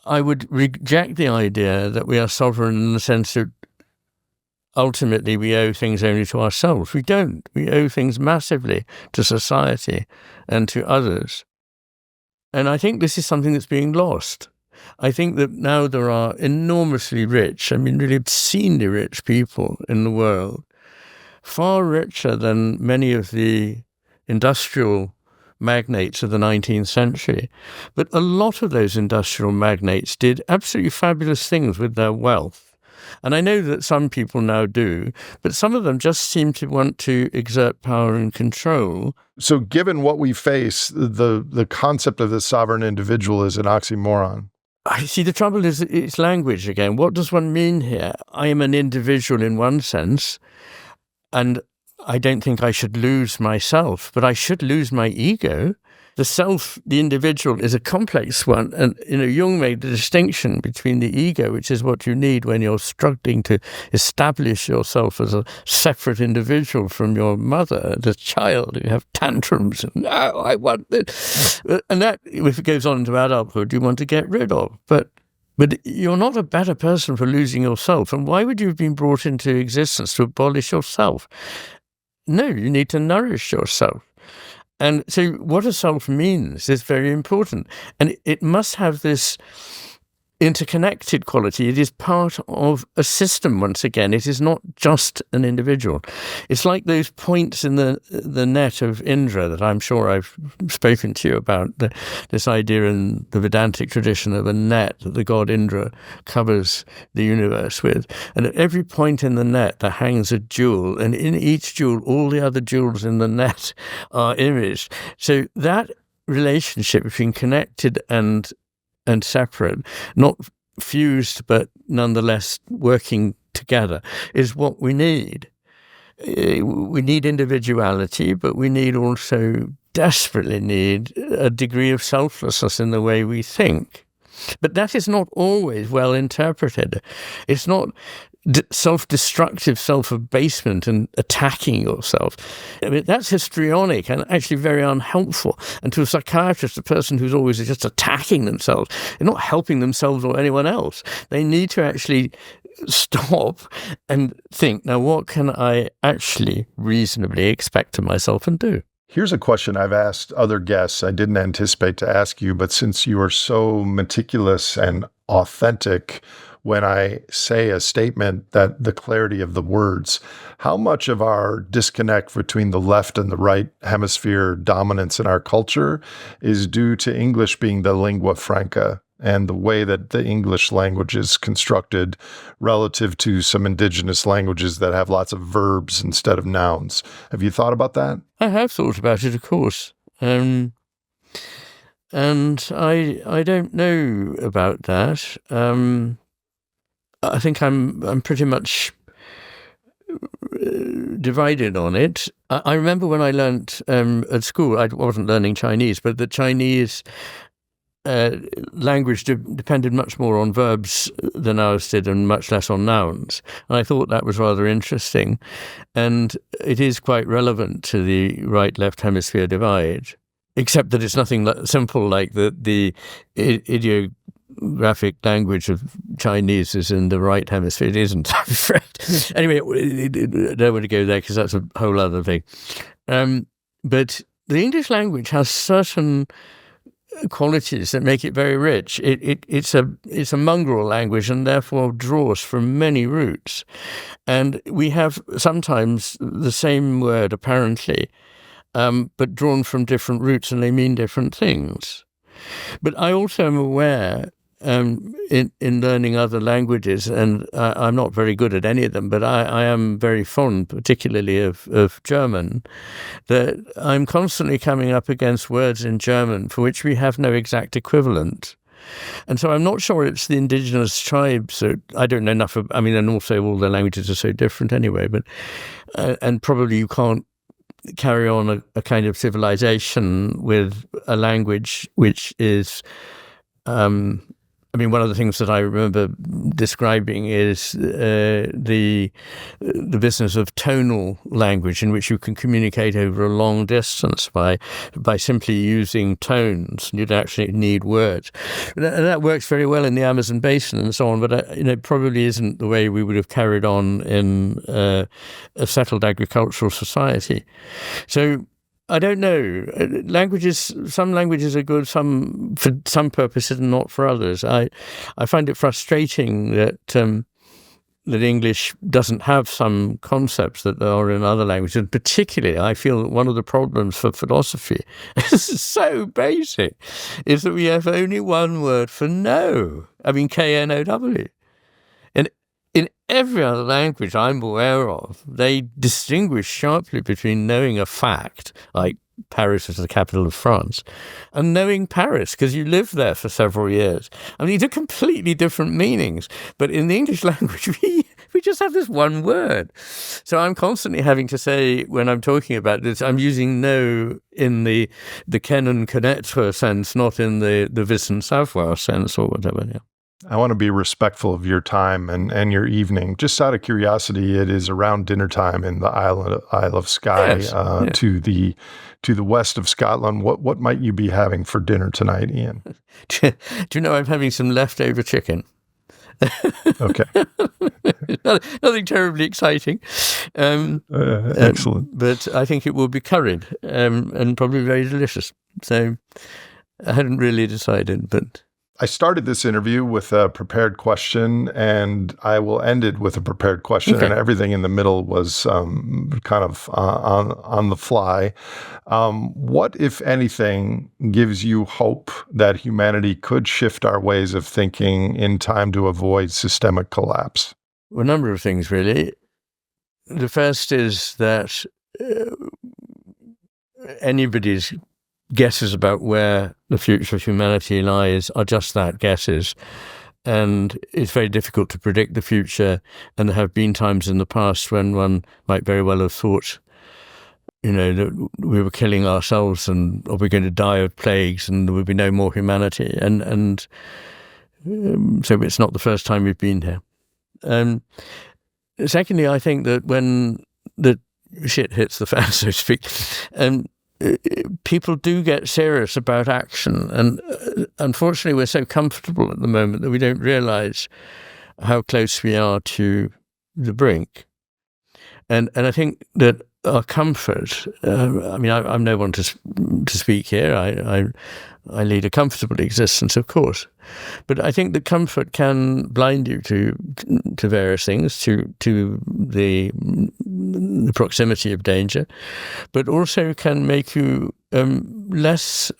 Speaker 1: I would reject the idea that we are sovereign in the sense that ultimately we owe things only to ourselves. We don't. We owe things massively to society and to others. And I think this is something that's being lost. I think that now there are enormously rich, really obscenely rich people in the world, far richer than many of the industrial magnates of the 19th century. But a lot of those industrial magnates did absolutely fabulous things with their wealth. And I know that some people now do, but some of them just seem to want to exert power and control.
Speaker 2: So given what we face, the concept of the sovereign individual is an oxymoron.
Speaker 1: I see, the trouble is it's language again. What does one mean here? I am an individual in one sense, and I don't think I should lose myself, but I should lose my ego. The self, the individual, is a complex one. And, Jung made the distinction between the ego, which is what you need when you're struggling to establish yourself as a separate individual from your mother, the child. You have tantrums and, no, I want this. And that, if it goes on into adulthood, you want to get rid of. But you're not a better person for losing yourself. And why would you have been brought into existence to abolish yourself? No, you need to nourish yourself. And so what a self means is very important. And it must have this interconnected quality. It is part of a system, once again. It is not just an individual. It's like those points in the net of Indra that I'm sure I've spoken to you about, this idea in the Vedantic tradition of a net that the god Indra covers the universe with. And at every point in the net there hangs a jewel, and in each jewel all the other jewels in the net are imaged. So that relationship between connected and separate, not fused, but nonetheless working together, is what we need. We need individuality, but we desperately need a degree of selflessness in the way we think. But that is not always well interpreted. It's not self-destructive self-abasement and attacking yourself. That's histrionic and actually very unhelpful. And to a psychiatrist, a person who's always just attacking themselves, they're not helping themselves or anyone else. They need to actually stop and think, now what can I actually reasonably expect of myself and do?
Speaker 2: Here's a question I've asked other guests. I didn't anticipate to ask you, but since you are so meticulous and authentic when I say a statement, that the clarity of the words, how much of our disconnect between the left and the right hemisphere dominance in our culture is due to English being the lingua franca and the way that the English language is constructed relative to some indigenous languages that have lots of verbs instead of nouns? Have you thought about that?
Speaker 1: I have thought about it, of course. And I don't know about that. I think I'm pretty much divided on it. I remember when I learnt at school, I wasn't learning Chinese, but the Chinese language depended much more on verbs than ours did and much less on nouns. And I thought that was rather interesting. And it is quite relevant to the right-left hemisphere divide, except that it's nothing simple like the ideographic language of Chinese is in the right hemisphere. It isn't, I'm afraid. Anyway, I don't want to go there because that's a whole other thing. But the English language has certain qualities that make it very rich. It's a mongrel language and therefore draws from many roots. And we have sometimes the same word apparently, but drawn from different roots, and they mean different things. But I also am aware in learning other languages, and I'm not very good at any of them, but I am very fond, particularly of German, that I'm constantly coming up against words in German for which we have no exact equivalent. And so I'm not sure it's the indigenous tribes. I don't know enough. And also all the languages are so different anyway. But and probably you can't carry on a kind of civilization with a language which is. One of the things that I remember describing is the business of tonal language, in which you can communicate over a long distance by simply using tones. You don't actually need words. And that works very well in the Amazon basin and so on, but it probably isn't the way we would have carried on in a settled agricultural society. So I don't know. Some languages are good, some for some purposes and not for others. I find it frustrating that English doesn't have some concepts that there are in other languages. And particularly, I feel that one of the problems for philosophy, this is so basic, is that we have only one word for no. K-N-O-W. And in every other language I'm aware of, they distinguish sharply between knowing a fact, like Paris is the capital of France, and knowing Paris, because you lived there for several years. These are completely different meanings. But in the English language, we just have this one word. So I'm constantly having to say, when I'm talking about this, I'm using no in the Ken and connaître sense, not in the Wissen savoir sense or whatever. Yeah.
Speaker 2: I want to be respectful of your time and your evening. Just out of curiosity, it is around dinner time in the Isle of Skye,
Speaker 1: Yes.
Speaker 2: to the west of Scotland. What might you be having for dinner tonight, Iain?
Speaker 1: Do you know I'm having some leftover chicken?
Speaker 2: Okay.
Speaker 1: Nothing terribly exciting.
Speaker 2: Excellent.
Speaker 1: But I think it will be curried and probably very delicious. So I hadn't really decided, but...
Speaker 2: I started this interview with a prepared question, and I will end it with a prepared question,
Speaker 1: Okay.
Speaker 2: and everything in the middle was kind of on the fly. What, if anything, gives you hope that humanity could shift our ways of thinking in time to avoid systemic collapse?
Speaker 1: Well, a number of things, really. The first is that anybody's guesses about where the future of humanity lies are just that, guesses. And it's very difficult to predict the future. And there have been times in the past when one might very well have thought, that we were killing ourselves or we're going to die of plagues and there would be no more humanity. And so it's not the first time we've been here. Secondly, I think that when the shit hits the fan, so to speak, people do get serious about action. And unfortunately, we're so comfortable at the moment that we don't realize how close we are to the brink. And I think that our comfort, I'm no one to speak here. I lead a comfortable existence, of course. But I think that comfort can blind you to various things, to the proximity of danger, but also can make you less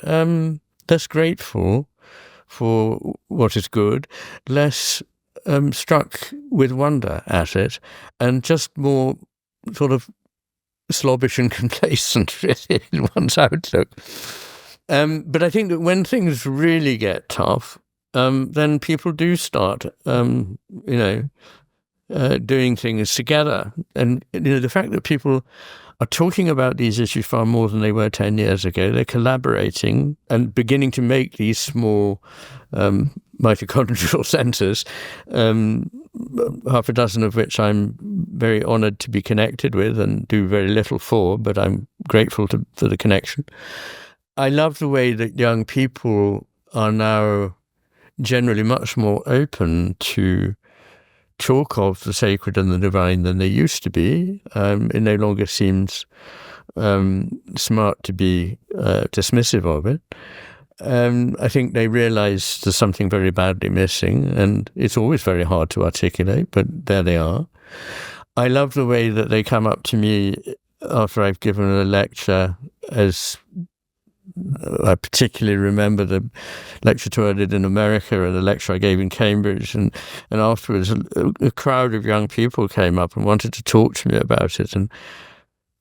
Speaker 1: grateful for what is good, less struck with wonder at it, and just more sort of slobbish and complacent in one's outlook. But I think that when things really get tough, then people do start, doing things together. And the fact that people are talking about these issues far more than they were 10 years ago, they're collaborating and beginning to make these small mitochondrial centers, half a dozen of which I'm very honored to be connected with and do very little for, but I'm grateful for the connection. I love the way that young people are now generally much more open to talk of the sacred and the divine than they used to be. It no longer seems smart to be dismissive of it. I think they realize there's something very badly missing, and it's always very hard to articulate, but there they are. I love the way that they come up to me after I've given a lecture as I particularly remember the lecture tour I did in America and the lecture I gave in Cambridge, and afterwards a crowd of young people came up and wanted to talk to me about it, and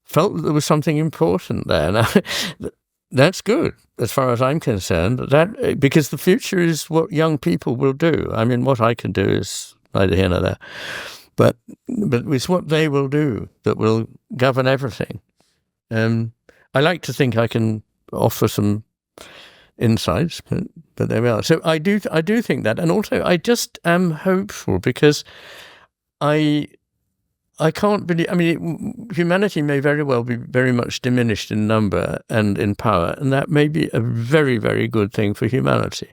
Speaker 1: felt that there was something important there. Now, that's good as far as I'm concerned, because the future is what young people will do. I mean, what I can do is neither here nor there, but it's what they will do that will govern everything. I like to think I can offer some insights, but there we are. So I do think that, and also I just am hopeful because I can't believe. I mean, humanity may very well be very much diminished in number and in power, and that may be a very, very good thing for humanity.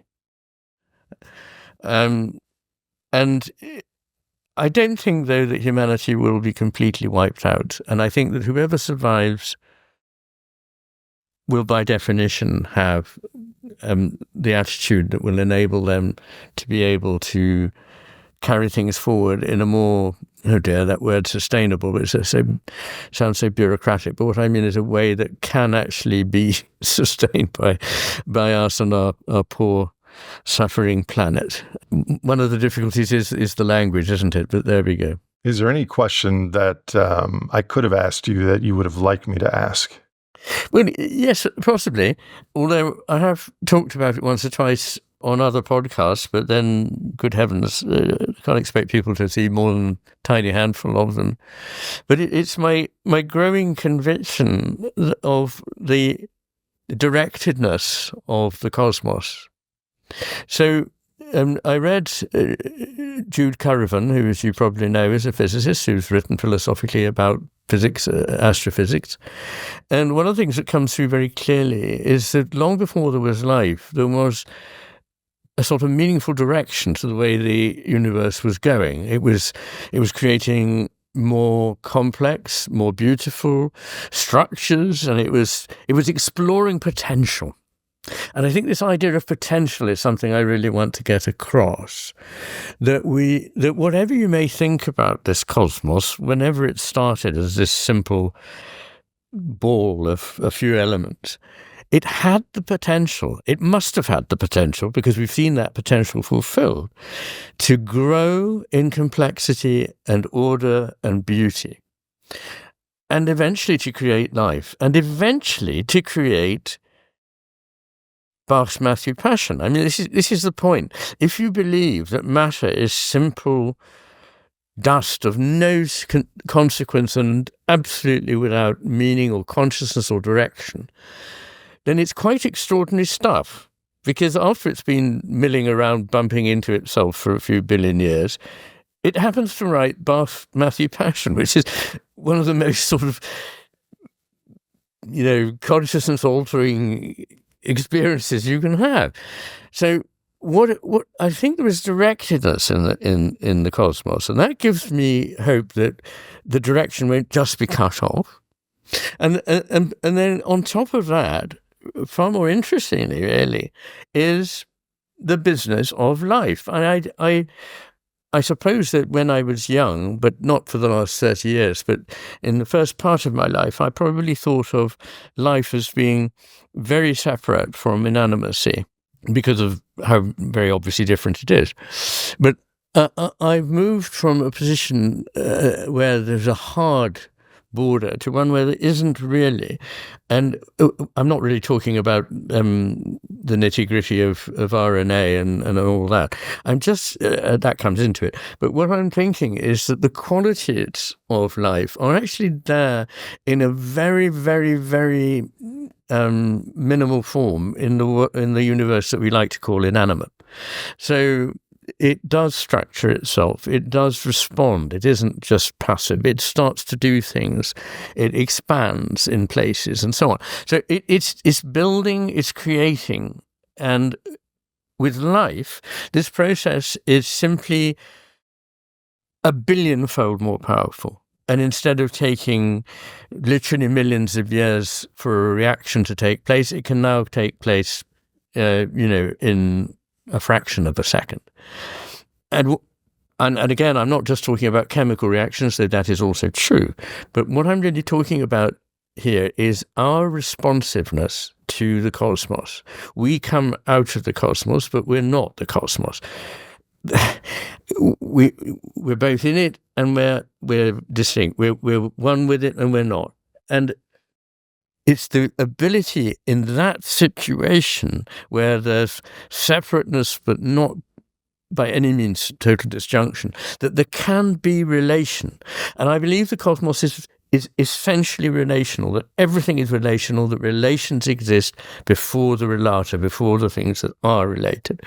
Speaker 1: And I don't think, though, that humanity will be completely wiped out. And I think that whoever survives will, by definition, have the attitude that will enable them to be able to carry things forward in a more, oh dear, that word sustainable, but sounds so bureaucratic. But what I mean is a way that can actually be sustained by us and our poor, suffering planet. One of the difficulties is the language, isn't it? But there we go.
Speaker 2: Is there any question that I could have asked you that you would have liked me to ask?
Speaker 1: Well, yes, possibly. Although I have talked about it once or twice on other podcasts, but then, good heavens, can't expect people to see more than a tiny handful of them. But it's my growing conviction of the directedness of the cosmos. So I read Jude Currivan, who, as you probably know, is a physicist who's written philosophically about physics, astrophysics. And one of the things that comes through very clearly is that long before there was life, there was a sort of meaningful direction to the way the universe was going. It was creating more complex, more beautiful structures, and it was exploring potential. And I think this idea of potential is something I really want to get across. That whatever you may think about this cosmos, whenever it started as this simple ball of a few elements, it had the potential, it must have had the potential, because we've seen that potential fulfilled, to grow in complexity and order and beauty, and eventually to create life, and eventually to create Bach's Matthew Passion. I mean, this is the point. If you believe that matter is simple dust of no consequence and absolutely without meaning or consciousness or direction, then it's quite extraordinary stuff. Because after it's been milling around, bumping into itself for a few billion years, it happens to write Bach's Matthew Passion, which is one of the most sort of, consciousness-altering experiences you can have. So what I think there is directedness in the cosmos, and that gives me hope that the direction won't just be cut off. And then on top of that, far more interestingly, really, is the business of life. And I suppose that when I was young, but not for the last 30 years, but in the first part of my life, I probably thought of life as being very separate from inanimacy because of how very obviously different it is. But I've moved from a position where there's a hard border to one where there isn't really. And I'm not really talking about the nitty-gritty of RNA and all that. I'm just, that comes into it. But what I'm thinking is that the qualities of life are actually there in a very, very, very minimal form in the universe that we like to call inanimate. So it does structure itself. It does respond. It isn't just passive. It starts to do things. It expands in places and so on. So it's building, it's creating. And with life, this process is simply a billionfold more powerful. And instead of taking literally millions of years for a reaction to take place, it can now take place, in a fraction of a second. And again, I'm not just talking about chemical reactions, though that is also true. But what I'm really talking about here is our responsiveness to the cosmos. We come out of the cosmos, but we're not the cosmos. We're both in it and we're distinct. We're one with it and we're not. And it's the ability in that situation where there's separateness but not by any means total disjunction, that there can be relation. And I believe the cosmos is essentially relational, that everything is relational, that relations exist before the relata, before the things that are related.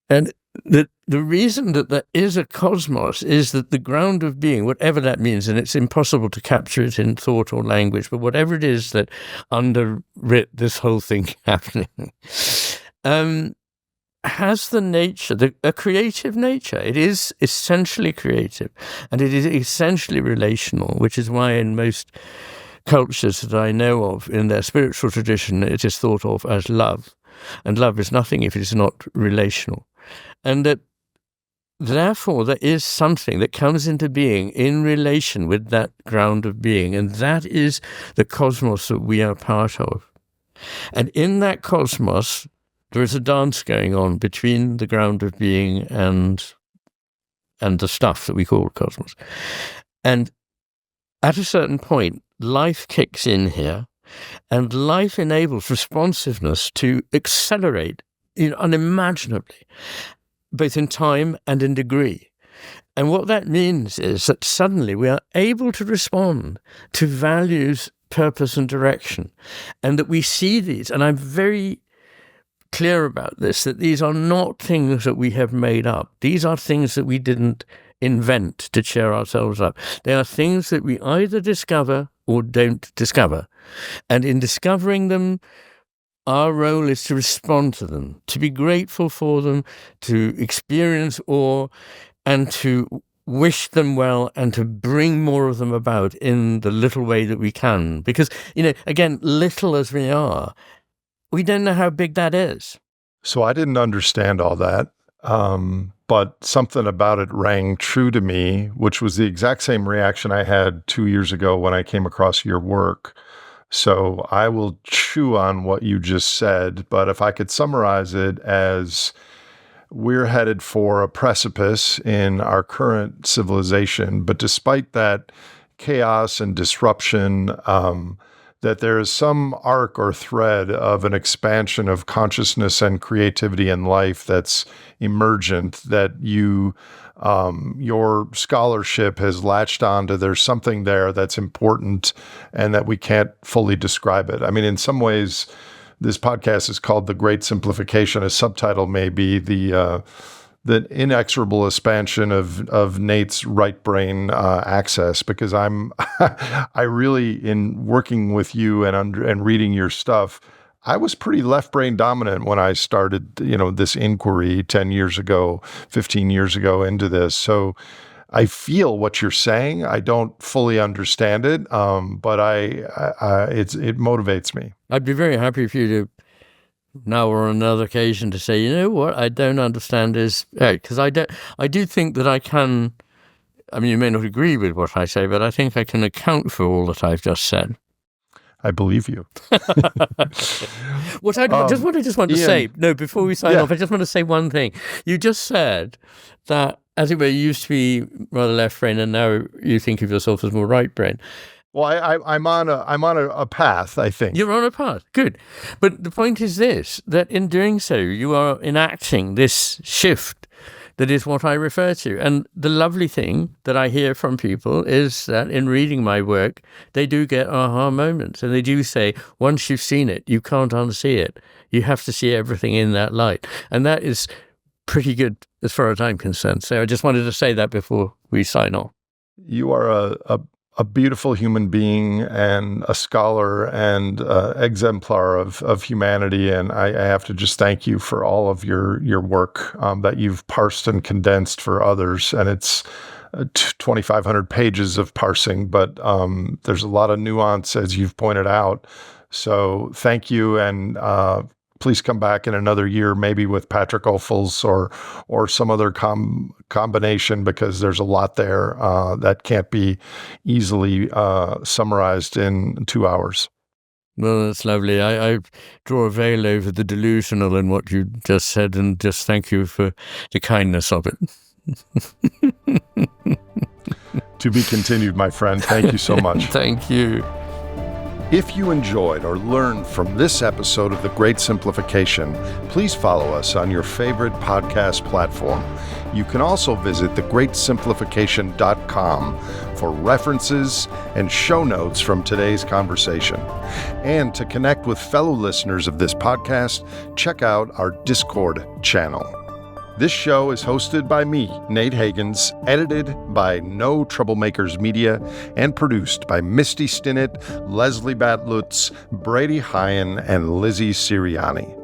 Speaker 1: And the reason that there is a cosmos is that the ground of being, whatever that means, and it's impossible to capture it in thought or language, but whatever it is that underwrit this whole thing happening, has the nature, a creative nature. It is essentially creative, and it is essentially relational, which is why in most cultures that I know of, in their spiritual tradition, it is thought of as love. And love is nothing if it is not relational. And that therefore there is something that comes into being in relation with that ground of being, and that is the cosmos that we are part of. And in that cosmos, there is a dance going on between the ground of being and the stuff that we call cosmos. And at a certain point, life kicks in here, and life enables responsiveness to accelerate unimaginably, both in time and in degree. And what that means is that suddenly we are able to respond to values, purpose, and direction, and that we see these. And I'm very clear about this, that these are not things that we have made up. These are things that we didn't invent to cheer ourselves up. They are things that we either discover or don't discover. And in discovering them, our role is to respond to them, to be grateful for them, to experience awe, and to wish them well, and to bring more of them about in the little way that we can. Because, again, little as we are, we don't know how big that is.
Speaker 2: So I didn't understand all that, but something about it rang true to me, which was the exact same reaction I had 2 years ago when I came across your work. So I will chew on what you just said, but if I could summarize it as we're headed for a precipice in our current civilization, but despite that chaos and disruption, that there is some arc or thread of an expansion of consciousness and creativity in life that's emergent, that your scholarship has latched onto. There's something there that's important and that we can't fully describe it. I mean, in some ways, this podcast is called The Great Simplification. A subtitle may be the inexorable expansion of Nate's right brain access, because I really, in working with you and reading your stuff, I was pretty left brain dominant when I started, this inquiry 10 years ago, 15 years ago into this. So I feel what you're saying. I don't fully understand it, but it motivates me.
Speaker 1: I'd be very happy for you to now or on another occasion to say, you know what, I don't understand is, because I do think that I can, I mean, you may not agree with what I say, but I think I can account for all that I've just said.
Speaker 2: I believe you.
Speaker 1: What I just want to
Speaker 2: Iain,
Speaker 1: say, before we sign off, I just want to say one thing. You just said that, as it were, you used to be rather left brain, and now you think of yourself as more right brain.
Speaker 2: Well, I'm on a path, I think.
Speaker 1: You're on a path. Good. But the point is this, that in doing so, you are enacting this shift that is what I refer to. And the lovely thing that I hear from people is that in reading my work, they do get aha moments. And they do say, once you've seen it, you can't unsee it. You have to see everything in that light. And that is pretty good as far as I'm concerned. So I just wanted to say that before we sign off.
Speaker 2: You are a beautiful human being and a scholar and exemplar of humanity. And I have to just thank you for all of your work that you've parsed and condensed for others. And it's 2,500 pages of parsing, but there's a lot of nuance, as you've pointed out. So thank you. And please come back in another year, maybe with Patrick Ophuls or some other combination, because there's a lot there that can't be easily summarized in 2 hours.
Speaker 1: Well, that's lovely. I draw a veil over the delusional in what you just said, and just thank you for the kindness of it.
Speaker 2: To be continued, my friend. Thank you so much.
Speaker 1: Thank you.
Speaker 2: If you enjoyed or learned from this episode of The Great Simplification, please follow us on your favorite podcast platform. You can also visit thegreatsimplification.com for references and show notes from today's conversation. And to connect with fellow listeners of this podcast, check out our Discord channel. This show is hosted by me, Nate Hagens, edited by No Troublemakers Media, and produced by Misty Stinnett, Leslie Batlutz, Brady Hyen, and Lizzie Siriani.